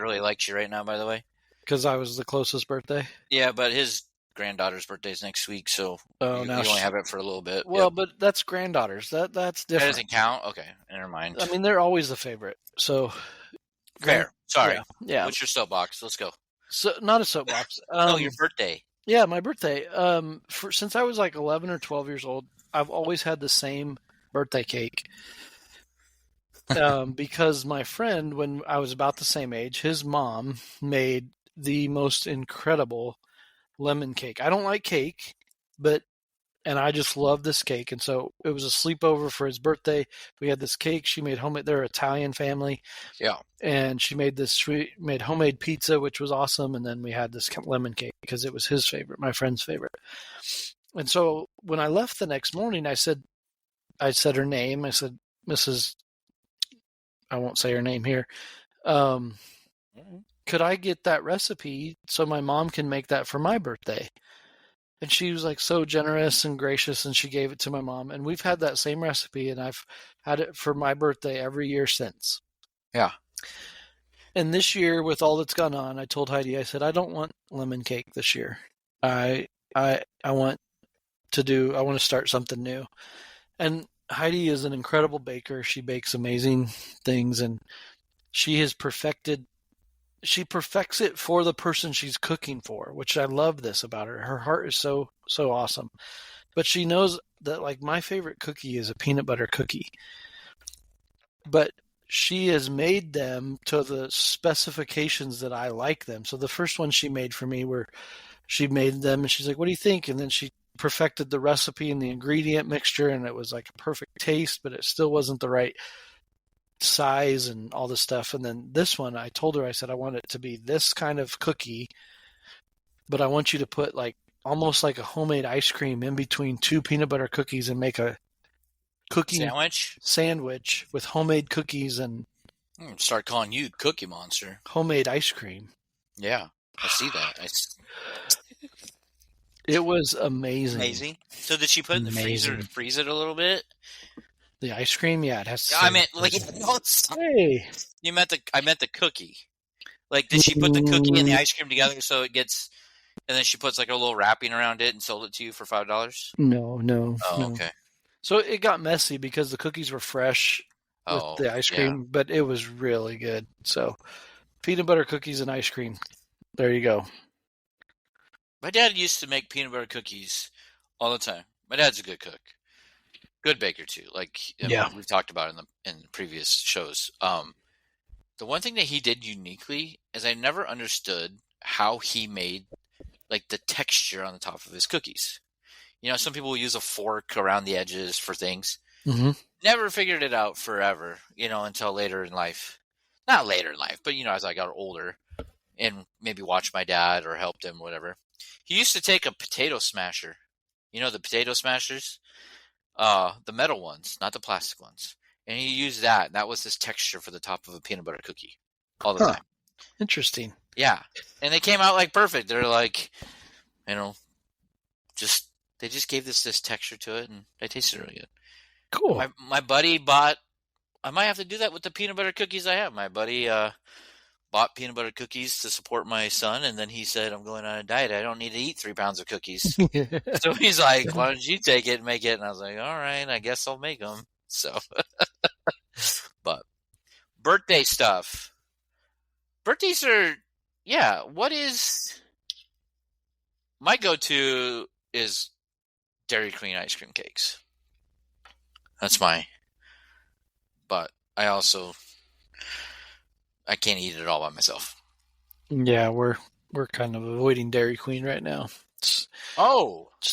S2: really likes you right now, by the way.
S1: Because I was the closest birthday?
S2: Yeah, but his granddaughter's birthday is next week, so you only have it for a little bit.
S1: Well, but that's granddaughters. That's different.
S2: That doesn't count? Okay, never mind.
S1: I mean, they're always the favorite, so...
S2: Fair. Sorry.
S1: Yeah.
S2: What's your soapbox? Let's go.
S1: So, not a soapbox.
S2: Your birthday.
S1: Yeah, my birthday. Since I was like 11 or 12 years old, I've always had the same birthday cake. Because my friend, when I was about the same age, his mom made the most incredible lemon cake. I don't like cake, and I just love this cake. And so it was a sleepover for his birthday. We had this cake. She made homemade. They're an Italian family.
S2: Yeah.
S1: And she made made homemade pizza, which was awesome. And then we had this lemon cake because it was his favorite, my friend's favorite. And so when I left the next morning, I said her name. I said, Mrs. I won't say her name here. Could I get that recipe so my mom can make that for my birthday? And she was like so generous and gracious, and she gave it to my mom. And we've had that same recipe, and I've had it for my birthday every year since.
S2: Yeah.
S1: And this year, with all that's gone on, I told Heidi, I said, I don't want lemon cake this year. I want to start something new. And Heidi is an incredible baker. She bakes amazing things, and she perfects it for the person she's cooking for, which I love this about her. Her heart is so awesome. But she knows that like my favorite cookie is a peanut butter cookie. But she has made them to the specifications that I like them. So the first one she made for me she made them and she's like, what do you think? And then she perfected the recipe and the ingredient mixture, and it was like a perfect taste, but it still wasn't the right size and all this stuff. And then this one, I told her, I said, I want it to be this kind of cookie, but I want you to put like almost like a homemade ice cream in between two peanut butter cookies and make a cookie sandwich with homemade cookies and
S2: start calling you Cookie Monster.
S1: Homemade ice cream.
S2: Yeah, I see that.
S1: It was amazing.
S2: So did she put it in the freezer to freeze it a little bit?
S1: The ice cream, yeah, it has to.
S2: I meant like.
S1: Hey.
S2: I meant the cookie. Like, did she put the cookie and the ice cream together so it gets, and then she puts like a little wrapping around it and sold it to you for $5?
S1: No.
S2: Oh, okay.
S1: So it got messy because the cookies were fresh with the ice cream, but it was really good. So peanut butter cookies and ice cream. There you go.
S2: My dad used to make peanut butter cookies all the time. My dad's a good cook. Good baker too. Like we've talked about in the previous shows. The one thing that he did uniquely is I never understood how he made like the texture on the top of his cookies. Some people use a fork around the edges for things.
S1: Mm-hmm.
S2: Never figured it out forever, until later in life. Not later in life, but as I got older and maybe watched my dad or helped him, whatever. He used to take a potato smasher. The potato smashers? The metal ones, not the plastic ones. And he used that. And that was his texture for the top of a peanut butter cookie all the time.
S1: Interesting.
S2: Yeah. And they came out like perfect. They're like, they just gave this texture to it and they tasted really good.
S1: Cool.
S2: My buddy bought. I might have to do that with the peanut butter cookies I have. My buddy bought peanut butter cookies to support my son, and then he said, "I'm going on a diet. I don't need to eat 3 pounds of cookies." So he's like, "Why don't you take it and make it?" And I was like, "All right, I guess I'll make them." So, but birthday stuff. Birthdays are, yeah. What is my go-to is Dairy Queen ice cream cakes. That's my. But I can't eat it all by myself.
S1: Yeah, we're kind of avoiding Dairy Queen right now. It's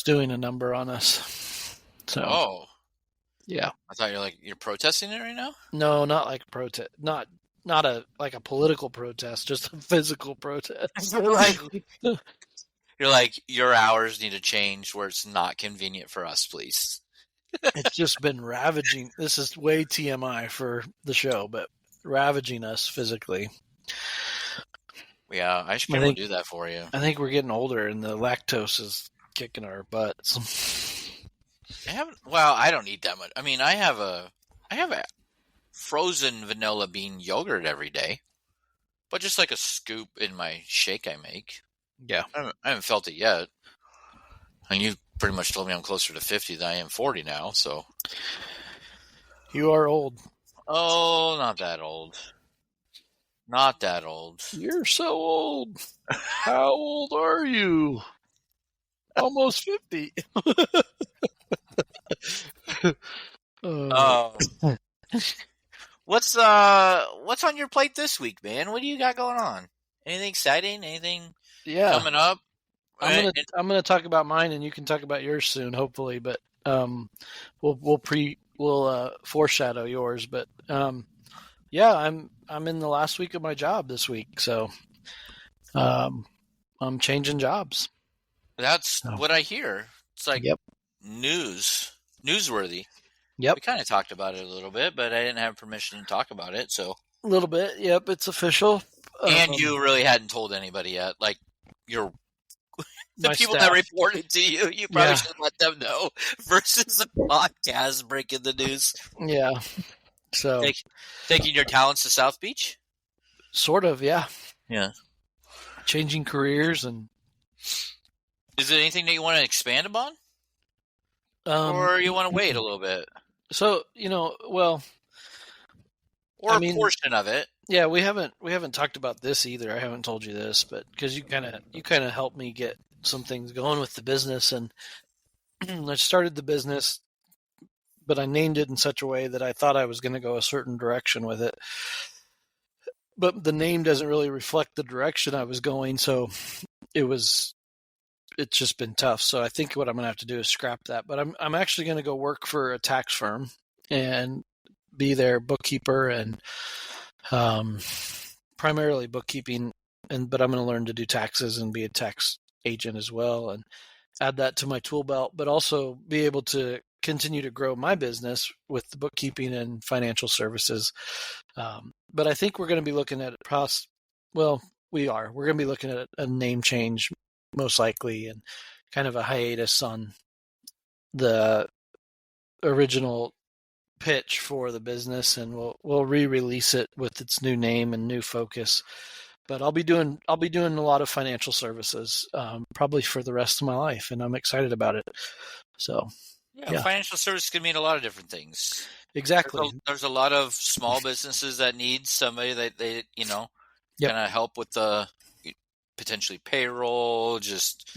S1: doing a number on us. So yeah.
S2: I thought you're protesting it right now.
S1: No, not like protest. Not a like a political protest, just a physical protest.
S2: You're like, your hours need to change where it's not convenient for us, please.
S1: It's just been ravaging. This is way TMI for the show, but ravaging us physically.
S2: Yeah, ice cream will do that for you.
S1: I think we're getting older, and the lactose is kicking our butts.
S2: I don't eat that much. I mean, I have a frozen vanilla bean yogurt every day, but just like a scoop in my shake I make.
S1: Yeah,
S2: I haven't felt it yet. And you pretty much told me I'm closer to 50 than I am 40 now, so.
S1: You are old.
S2: Oh, not that old. Not that old.
S1: You're so old. How old are you? Almost 50.
S2: What's on your plate this week, man? What do you got going on? Anything exciting? Anything coming up?
S1: I'm gonna talk about mine, and you can talk about yours soon, hopefully. But we'll foreshadow yours. But yeah, I'm in the last week of my job this week, so I'm changing jobs.
S2: That's what I hear. It's like newsworthy.
S1: Yep.
S2: We kind of talked about it a little bit, but I didn't have permission to talk about it, so.
S1: A little bit. Yep, it's official.
S2: And you really hadn't told anybody yet. Like, the people
S1: staff.
S2: that reported to you probably should let them know versus a podcast breaking the news.
S1: Yeah. So
S2: taking your talents to South Beach?
S1: Sort of, yeah.
S2: Yeah.
S1: Changing careers and.
S2: Is there anything that you want to expand upon? Or you want to wait a little bit?
S1: So, or
S2: a portion of it.
S1: Yeah, we haven't talked about this either. I haven't told you this, but because you kind of helped me get some things going with the business, and I started the business, but I named it in such a way that I thought I was going to go a certain direction with it. But the name doesn't really reflect the direction I was going, so it's just been tough. So I think what I'm going to have to do is scrap that. But I'm actually going to go work for a tax firm and be their bookkeeper and primarily bookkeeping. But I'm going to learn to do taxes and be a tax agent as well, and add that to my tool belt. But also be able to continue to grow my business with the bookkeeping and financial services. But I think we're going to be looking at we're going to be looking at a name change most likely, and kind of a hiatus on the original pitch for the business, and we'll re-release it with its new name and new focus. But I'll be doing a lot of financial services probably for the rest of my life, and I'm excited about it. So
S2: yeah. Financial services can mean a lot of different things.
S1: Exactly.
S2: There's a lot of small businesses that need somebody that they kind of help with the potentially payroll, just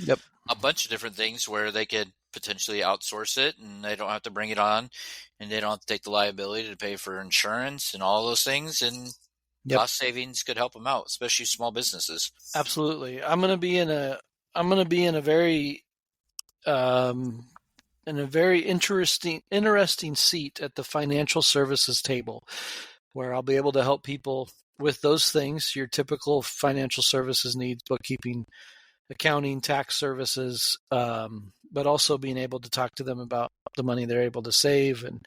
S2: a bunch of different things where they could potentially outsource it and they don't have to bring it on, and they don't have to take the liability to pay for insurance and all those things, and cost savings could help them out, especially small businesses.
S1: Absolutely. I'm going to be in a very interesting seat at the financial services table, where I'll be able to help people with those things, your typical financial services needs, bookkeeping, accounting, tax services, but also being able to talk to them about the money they're able to save, and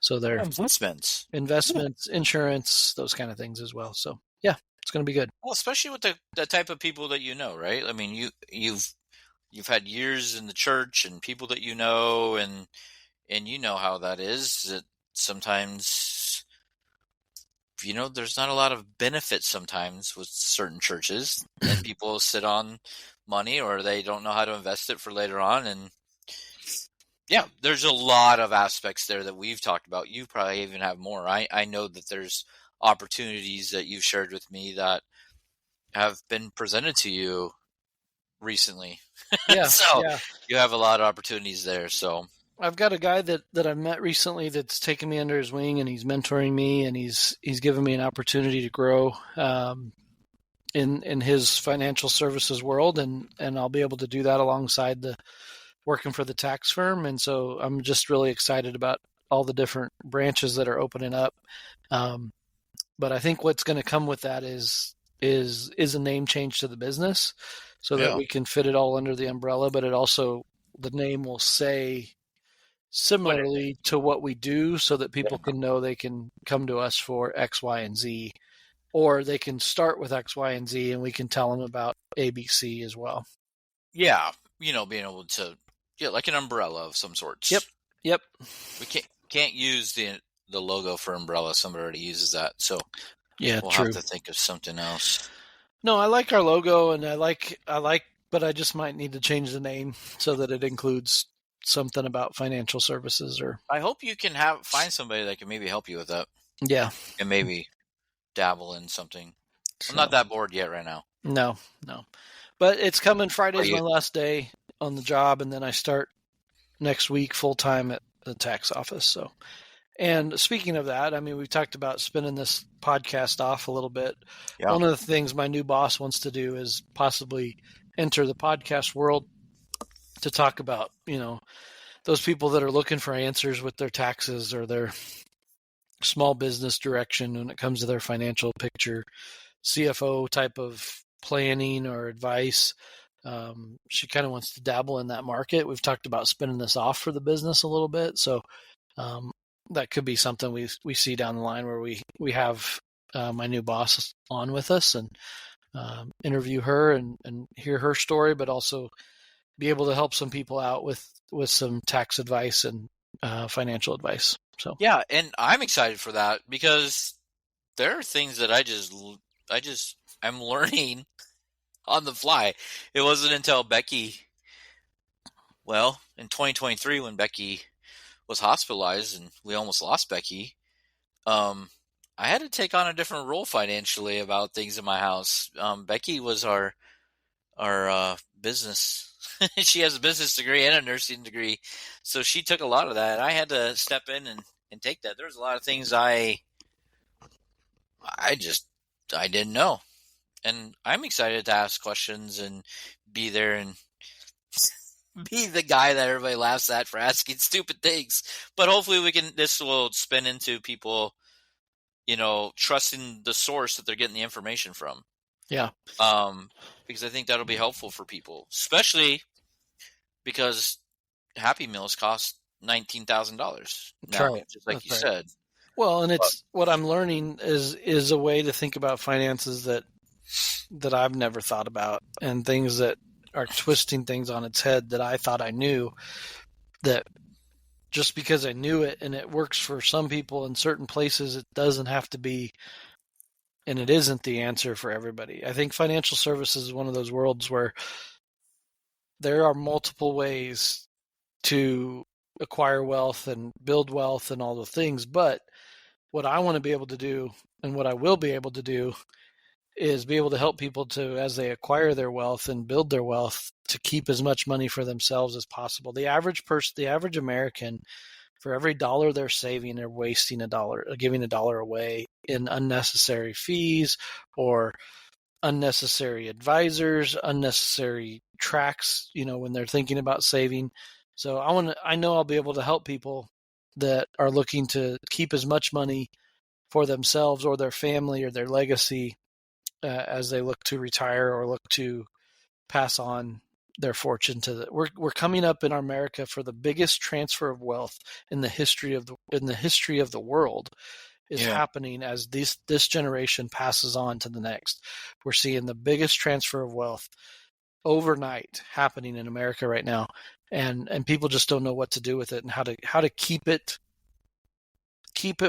S1: so their investments, insurance, those kind of things as well. So yeah, it's going to be good.
S2: Well, especially with the type of people that right? I mean, you've had years in the church and people that and and you know how that is. That sometimes, there's not a lot of benefit sometimes with certain churches, and people sit on money or they don't know how to invest it for later on. And yeah, there's a lot of aspects there that we've talked about. You probably even have more. I know that there's opportunities that you've shared with me that have been presented to you recently.
S1: Yeah,
S2: So
S1: yeah.
S2: you have a lot of opportunities there. So
S1: I've got a guy that I've met recently that's taken me under his wing, and he's mentoring me, and he's given me an opportunity to grow in his financial services world, and I'll be able to do that alongside the working for the tax firm. And so I'm just really excited about all the different branches that are opening up. But I think what's going to come with that is a name change to the business, so that we can fit it all under the umbrella. But it also, the name will say similarly to what we do, so that people can know they can come to us for X, Y, and Z, or they can start with X, Y, and Z, and we can tell them about ABC as well.
S2: yeah, being able to like an umbrella of some sorts.
S1: Yep.
S2: We can't use the logo for umbrella. Somebody already uses that, so
S1: Yeah,
S2: we'll
S1: true.
S2: have to think of something else.
S1: No, I like our logo, and I like, but I just might need to change the name so that it includes something about financial services. Or
S2: I hope you can find somebody that can maybe help you with that.
S1: Yeah.
S2: And maybe dabble in something.
S1: So,
S2: I'm not that bored yet right now.
S1: No. But it's coming. Friday's
S2: Are
S1: my
S2: you?
S1: last day on the job, and then I start next week full time at the tax office. So, and speaking of that, I mean, we talked about spinning this podcast off a little bit.
S2: Yeah.
S1: One of the things my new boss wants to do is possibly enter the podcast world to talk about, those people that are looking for answers with their taxes or their small business direction when it comes to their financial picture, CFO type of planning or advice. She kind of wants to dabble in that market. We've talked about spinning this off for the business a little bit. So that could be something we see down the line, where we have my new boss on with us and interview her and hear her story, but also be able to help some people out with some tax advice and financial advice. So
S2: Yeah, and I'm excited for that because there are things that I'm learning on the fly. It wasn't until in 2023 when Becky was hospitalized and we almost lost Becky, I had to take on a different role financially about things in my house. Becky was our business. She has a business degree and a nursing degree, so she took a lot of that. I had to step in and take that. There's a lot of things I didn't know, and I'm excited to ask questions and be there and be the guy that everybody laughs at for asking stupid things. But hopefully this will spin into people, trusting the source that they're getting the information from.
S1: Yeah.
S2: Because I think that'll be helpful for people, especially because Happy Meals cost $19,000 now,
S1: right.
S2: just like
S1: That's
S2: you
S1: right.
S2: said.
S1: Well, and it's what I'm learning is a way to think about finances that I've never thought about, and things that are twisting things on its head that I thought I knew, that just because I knew it and it works for some people in certain places, it doesn't have to be, and it isn't the answer for everybody. I think financial services is one of those worlds where there are multiple ways to acquire wealth and build wealth and all the things, but what I want to be able to do, and what I will be able to do, is be able to help people to, as they acquire their wealth and build their wealth, to keep as much money for themselves as possible. The average person, the average American, for every dollar they're saving, they're wasting $1, giving $1 away in unnecessary fees or unnecessary advisors, unnecessary tracks, when they're thinking about saving. So I know I'll be able to help people that are looking to keep as much money for themselves or their family or their legacy as they look to retire or look to pass on their fortune to we're coming up in America for the biggest transfer of wealth in the history of the world is happening as this generation passes on to the next. We're seeing the biggest transfer of wealth overnight happening in America right now. and people just don't know what to do with it and how to keep it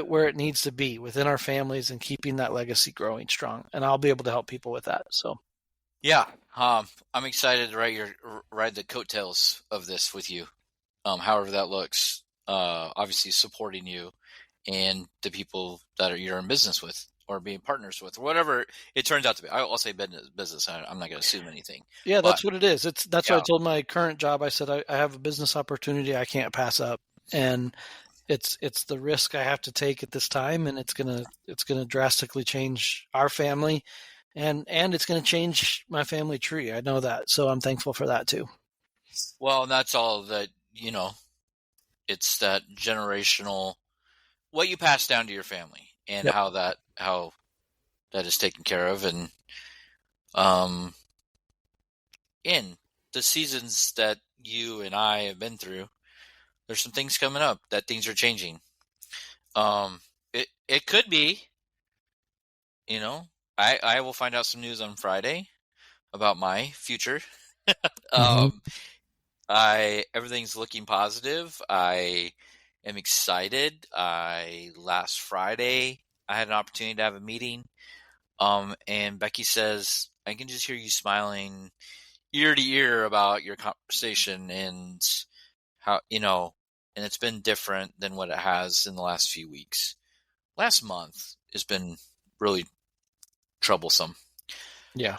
S1: where it needs to be within our families and keeping that legacy growing strong. And I'll be able to help people with that. So
S2: Yeah, I'm excited to ride the coattails of this with you. However that looks, obviously supporting you and the people that you're in business with or being partners with, or whatever it turns out to be. I'll say business. I'm not going to assume anything.
S1: yeah,
S2: But
S1: that's what it is. That's what I
S2: yeah,
S1: told my current job. I said I have a business opportunity I can't pass up, and it's the risk I have to take at this time, and it's gonna drastically change our family, and it's gonna change my family tree. I know that, so I'm thankful for that too.
S2: well, that's all that, it's that generational, what you pass down to your family and
S1: Yep.
S2: how that is taken care of. And, um, in the seasons that you and I have been through, there's some things coming up that things are changing. It could be, I will find out some news on Friday about my future.
S1: Mm-hmm.
S2: um, Everything's looking positive. I am excited. Last Friday I had an opportunity to have a meeting. And Becky says, I can just hear you smiling ear to ear about your conversation and how, and it's been different than what it has in the last few weeks. Last month has been really troublesome.
S1: Yeah.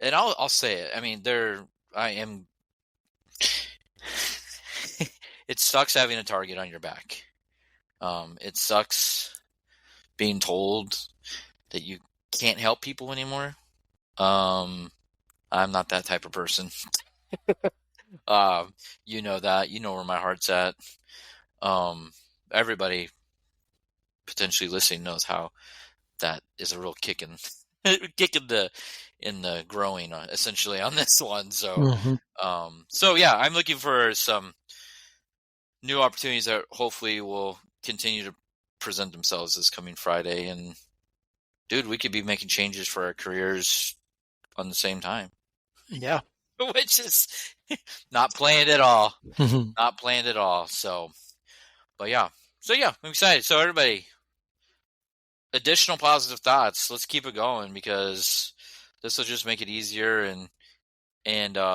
S2: And I'll say it. I mean, I am it sucks having a target on your back. It sucks being told that you can't help people anymore. I'm not that type of person. You know that. You know where my heart's at. Everybody potentially listening knows how that is a real kick in the growing, essentially, on this one. So,
S1: Mm-hmm.
S2: so yeah, I'm looking for some new opportunities that hopefully will continue to present themselves this coming Friday. And dude, we could be making changes for our careers on the same time.
S1: Yeah.
S2: Which is not planned at all.
S1: Mm-hmm.
S2: Not planned at all. So, but yeah. So yeah, I'm excited. So everybody, additional positive thoughts. Let's keep it going because this will just make it easier and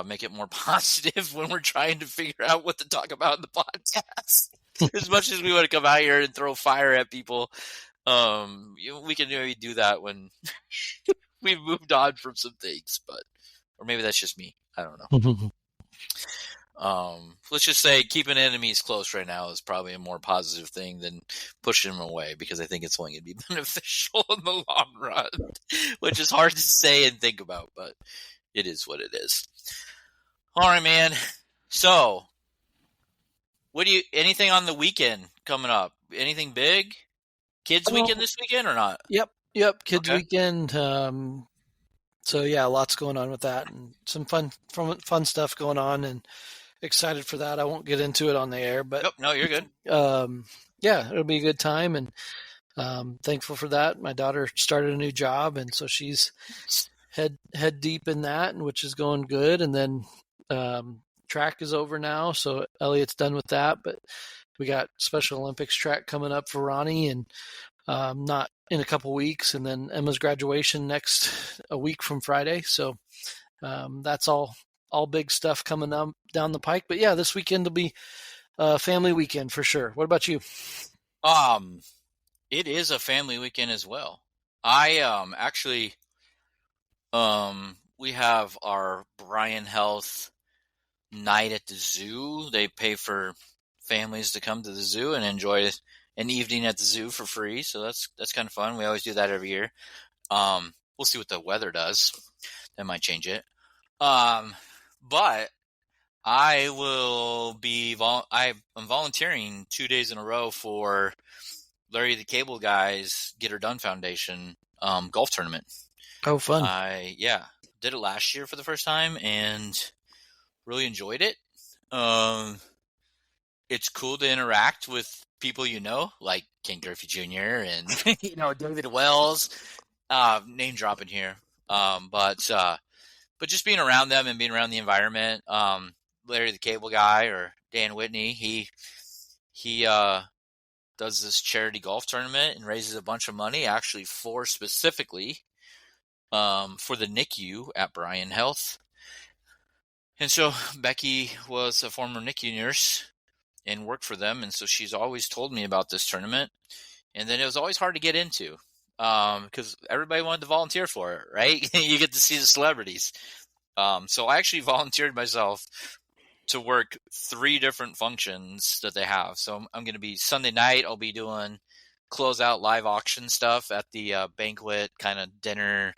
S2: make it more positive when we're trying to figure out what to talk about in the podcast. As much as we want to come out here and throw fire at people, we can maybe do that when we've moved on from some things, or maybe that's just me. I don't know.
S1: Mm-hmm.
S2: Let's just say keeping enemies close right now is probably a more positive thing than pushing them away, because I think it's only going to be beneficial in the long run, which is hard to say and think about, but it is what it is. All right, man. So, anything on the weekend coming up? Anything big? Kids weekend this weekend or not?
S1: Yep. Kids
S2: Okay.
S1: weekend. So yeah, lots going on with that, and some fun stuff going on, and excited for that. I won't get into it on the air, but
S2: Nope, no, you're good.
S1: Yeah, it'll be a good time, and thankful for that. My daughter started a new job, and so she's head deep in that, and which is going good. And then track is over now, so Elliot's done with that. But we got Special Olympics track coming up for Ronnie, and not in a couple weeks, and then Emma's graduation a week from Friday. So that's all big stuff coming up down the pike. But yeah, this weekend will be a family weekend for sure. What about you?
S2: It is a family weekend as well. I actually we have our Brian Health night at the zoo. They pay for families to come to the zoo and enjoy an evening at the zoo for free. So that's kind of fun. We always do that every year. We'll see what the weather does. That might change it. But I will be I'm volunteering 2 days in a row for Larry the Cable Guy's Get Her Done Foundation golf tournament.
S1: Oh, fun.
S2: I did it last year for the first time and really enjoyed it. It's cool to interact with people like Ken Griffey Jr. and David Wells. Name dropping here. But but just being around them and being around the environment. Larry the Cable Guy, or Dan Whitney, he does this charity golf tournament and raises a bunch of money, actually specifically for the NICU at Bryan Health. And so Becky was a former NICU nurse and worked for them, and so she's always told me about this tournament. And then it was always hard to get into because everybody wanted to volunteer for it, right? You get to see the celebrities. So I actually volunteered myself to work 3 different functions that they have. So I'm going to be Sunday night. I'll be doing closeout live auction stuff at the banquet kind of dinner,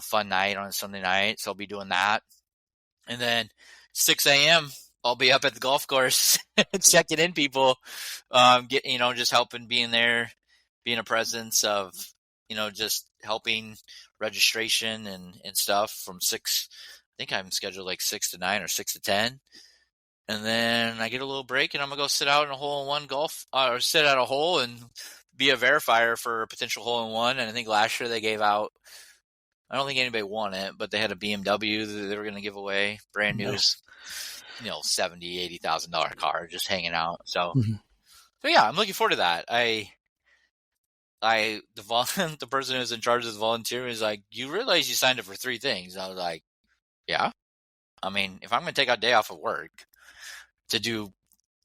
S2: fun night on a Sunday night. So I'll be doing that. And then 6 a.m. I'll be up at the golf course checking in people, just helping, being there, being a presence of, just helping registration and stuff from 6. I think I'm scheduled like 6 to 9 or 6 to 10. And then I get a little break and I'm going to go sit out in a hole-in-one golf, or sit at a hole and be a verifier for a potential hole-in-one. And I think last year they gave out, I don't think anybody won it, but they had a BMW that they were going to give away, brand new,
S1: Nice.
S2: $70,000, $80,000 car just hanging out. So yeah, I'm looking forward to that. The person who's in charge of the volunteer is like, you realize you signed up for 3 things. I was like, yeah. I mean, if I'm going to take a day off of work to do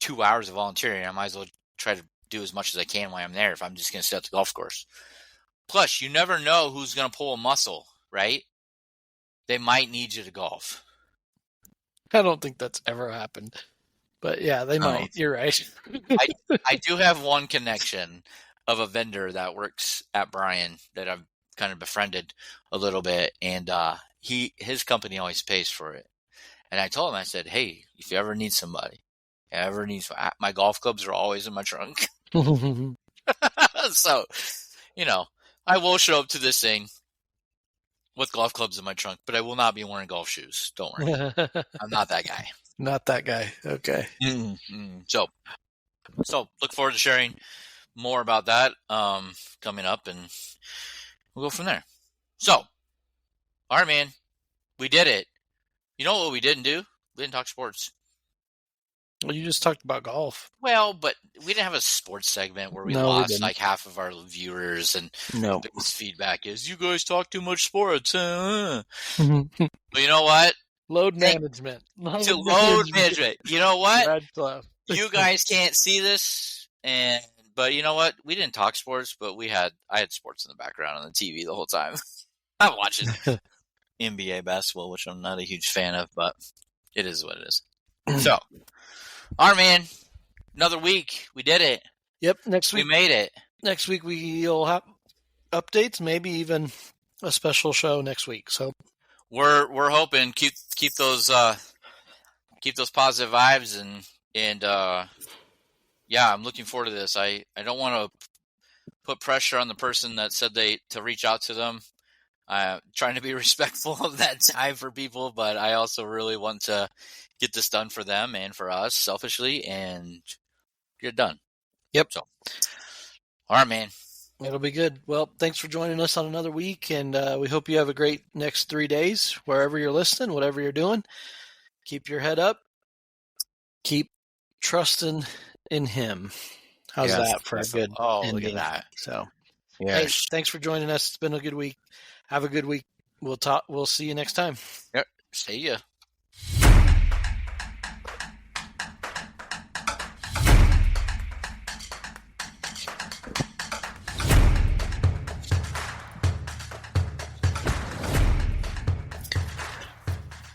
S2: 2 hours of volunteering, I might as well try to do as much as I can while I'm there if I'm just going to sit at the golf course. Plus, you never know who's going to pull a muscle, right? They might need you to golf.
S1: I don't think that's ever happened. But yeah, they might. You're right.
S2: I do have one connection of a vendor that works at Bryan that I've kind of befriended a little bit, and his company always pays for it. And I told him, I said, hey, if you ever need somebody, my golf clubs are always in my trunk. So, I will show up to this thing with golf clubs in my trunk, but I will not be wearing golf shoes. Don't worry. I'm not that guy.
S1: Not that guy. Okay.
S2: So look forward to sharing more about that coming up, and we'll go from there. So, all right, man, we did it. You know what we didn't do? We didn't talk sports.
S1: Well, you just talked about golf.
S2: Well, but we didn't have a sports segment where we lost like half of our viewers, and the biggest feedback is, you guys talk too much sports. But you know what?
S1: Load management.
S2: Load management. You know what? You guys can't see this, but you know what? We didn't talk sports, but I had sports in the background on the TV the whole time. I'm watching NBA basketball, which I'm not a huge fan of, but it is what it is. So, all right, man. Another week. We did it.
S1: Yep. Next week
S2: we made it.
S1: Next week we'll have updates, maybe even a special show next week. So
S2: we're hoping keep those positive vibes and yeah, I'm looking forward to this. I don't want to put pressure on the person that said to reach out to them. Trying to be respectful of that time for people, but I also really want to get this done for them and for us selfishly, and get it done.
S1: Yep.
S2: So, all right, man.
S1: It'll be good. Well, thanks for joining us on another week, and we hope you have a great next 3 days, wherever you're listening, whatever you're doing. Keep your head up. Keep trusting in Him. How's that for a good ending?
S2: Look at that.
S1: So,
S2: yes.
S1: Hey, thanks for joining us. It's been a good week. Have a good week. We'll see you next time.
S2: Yep. See ya.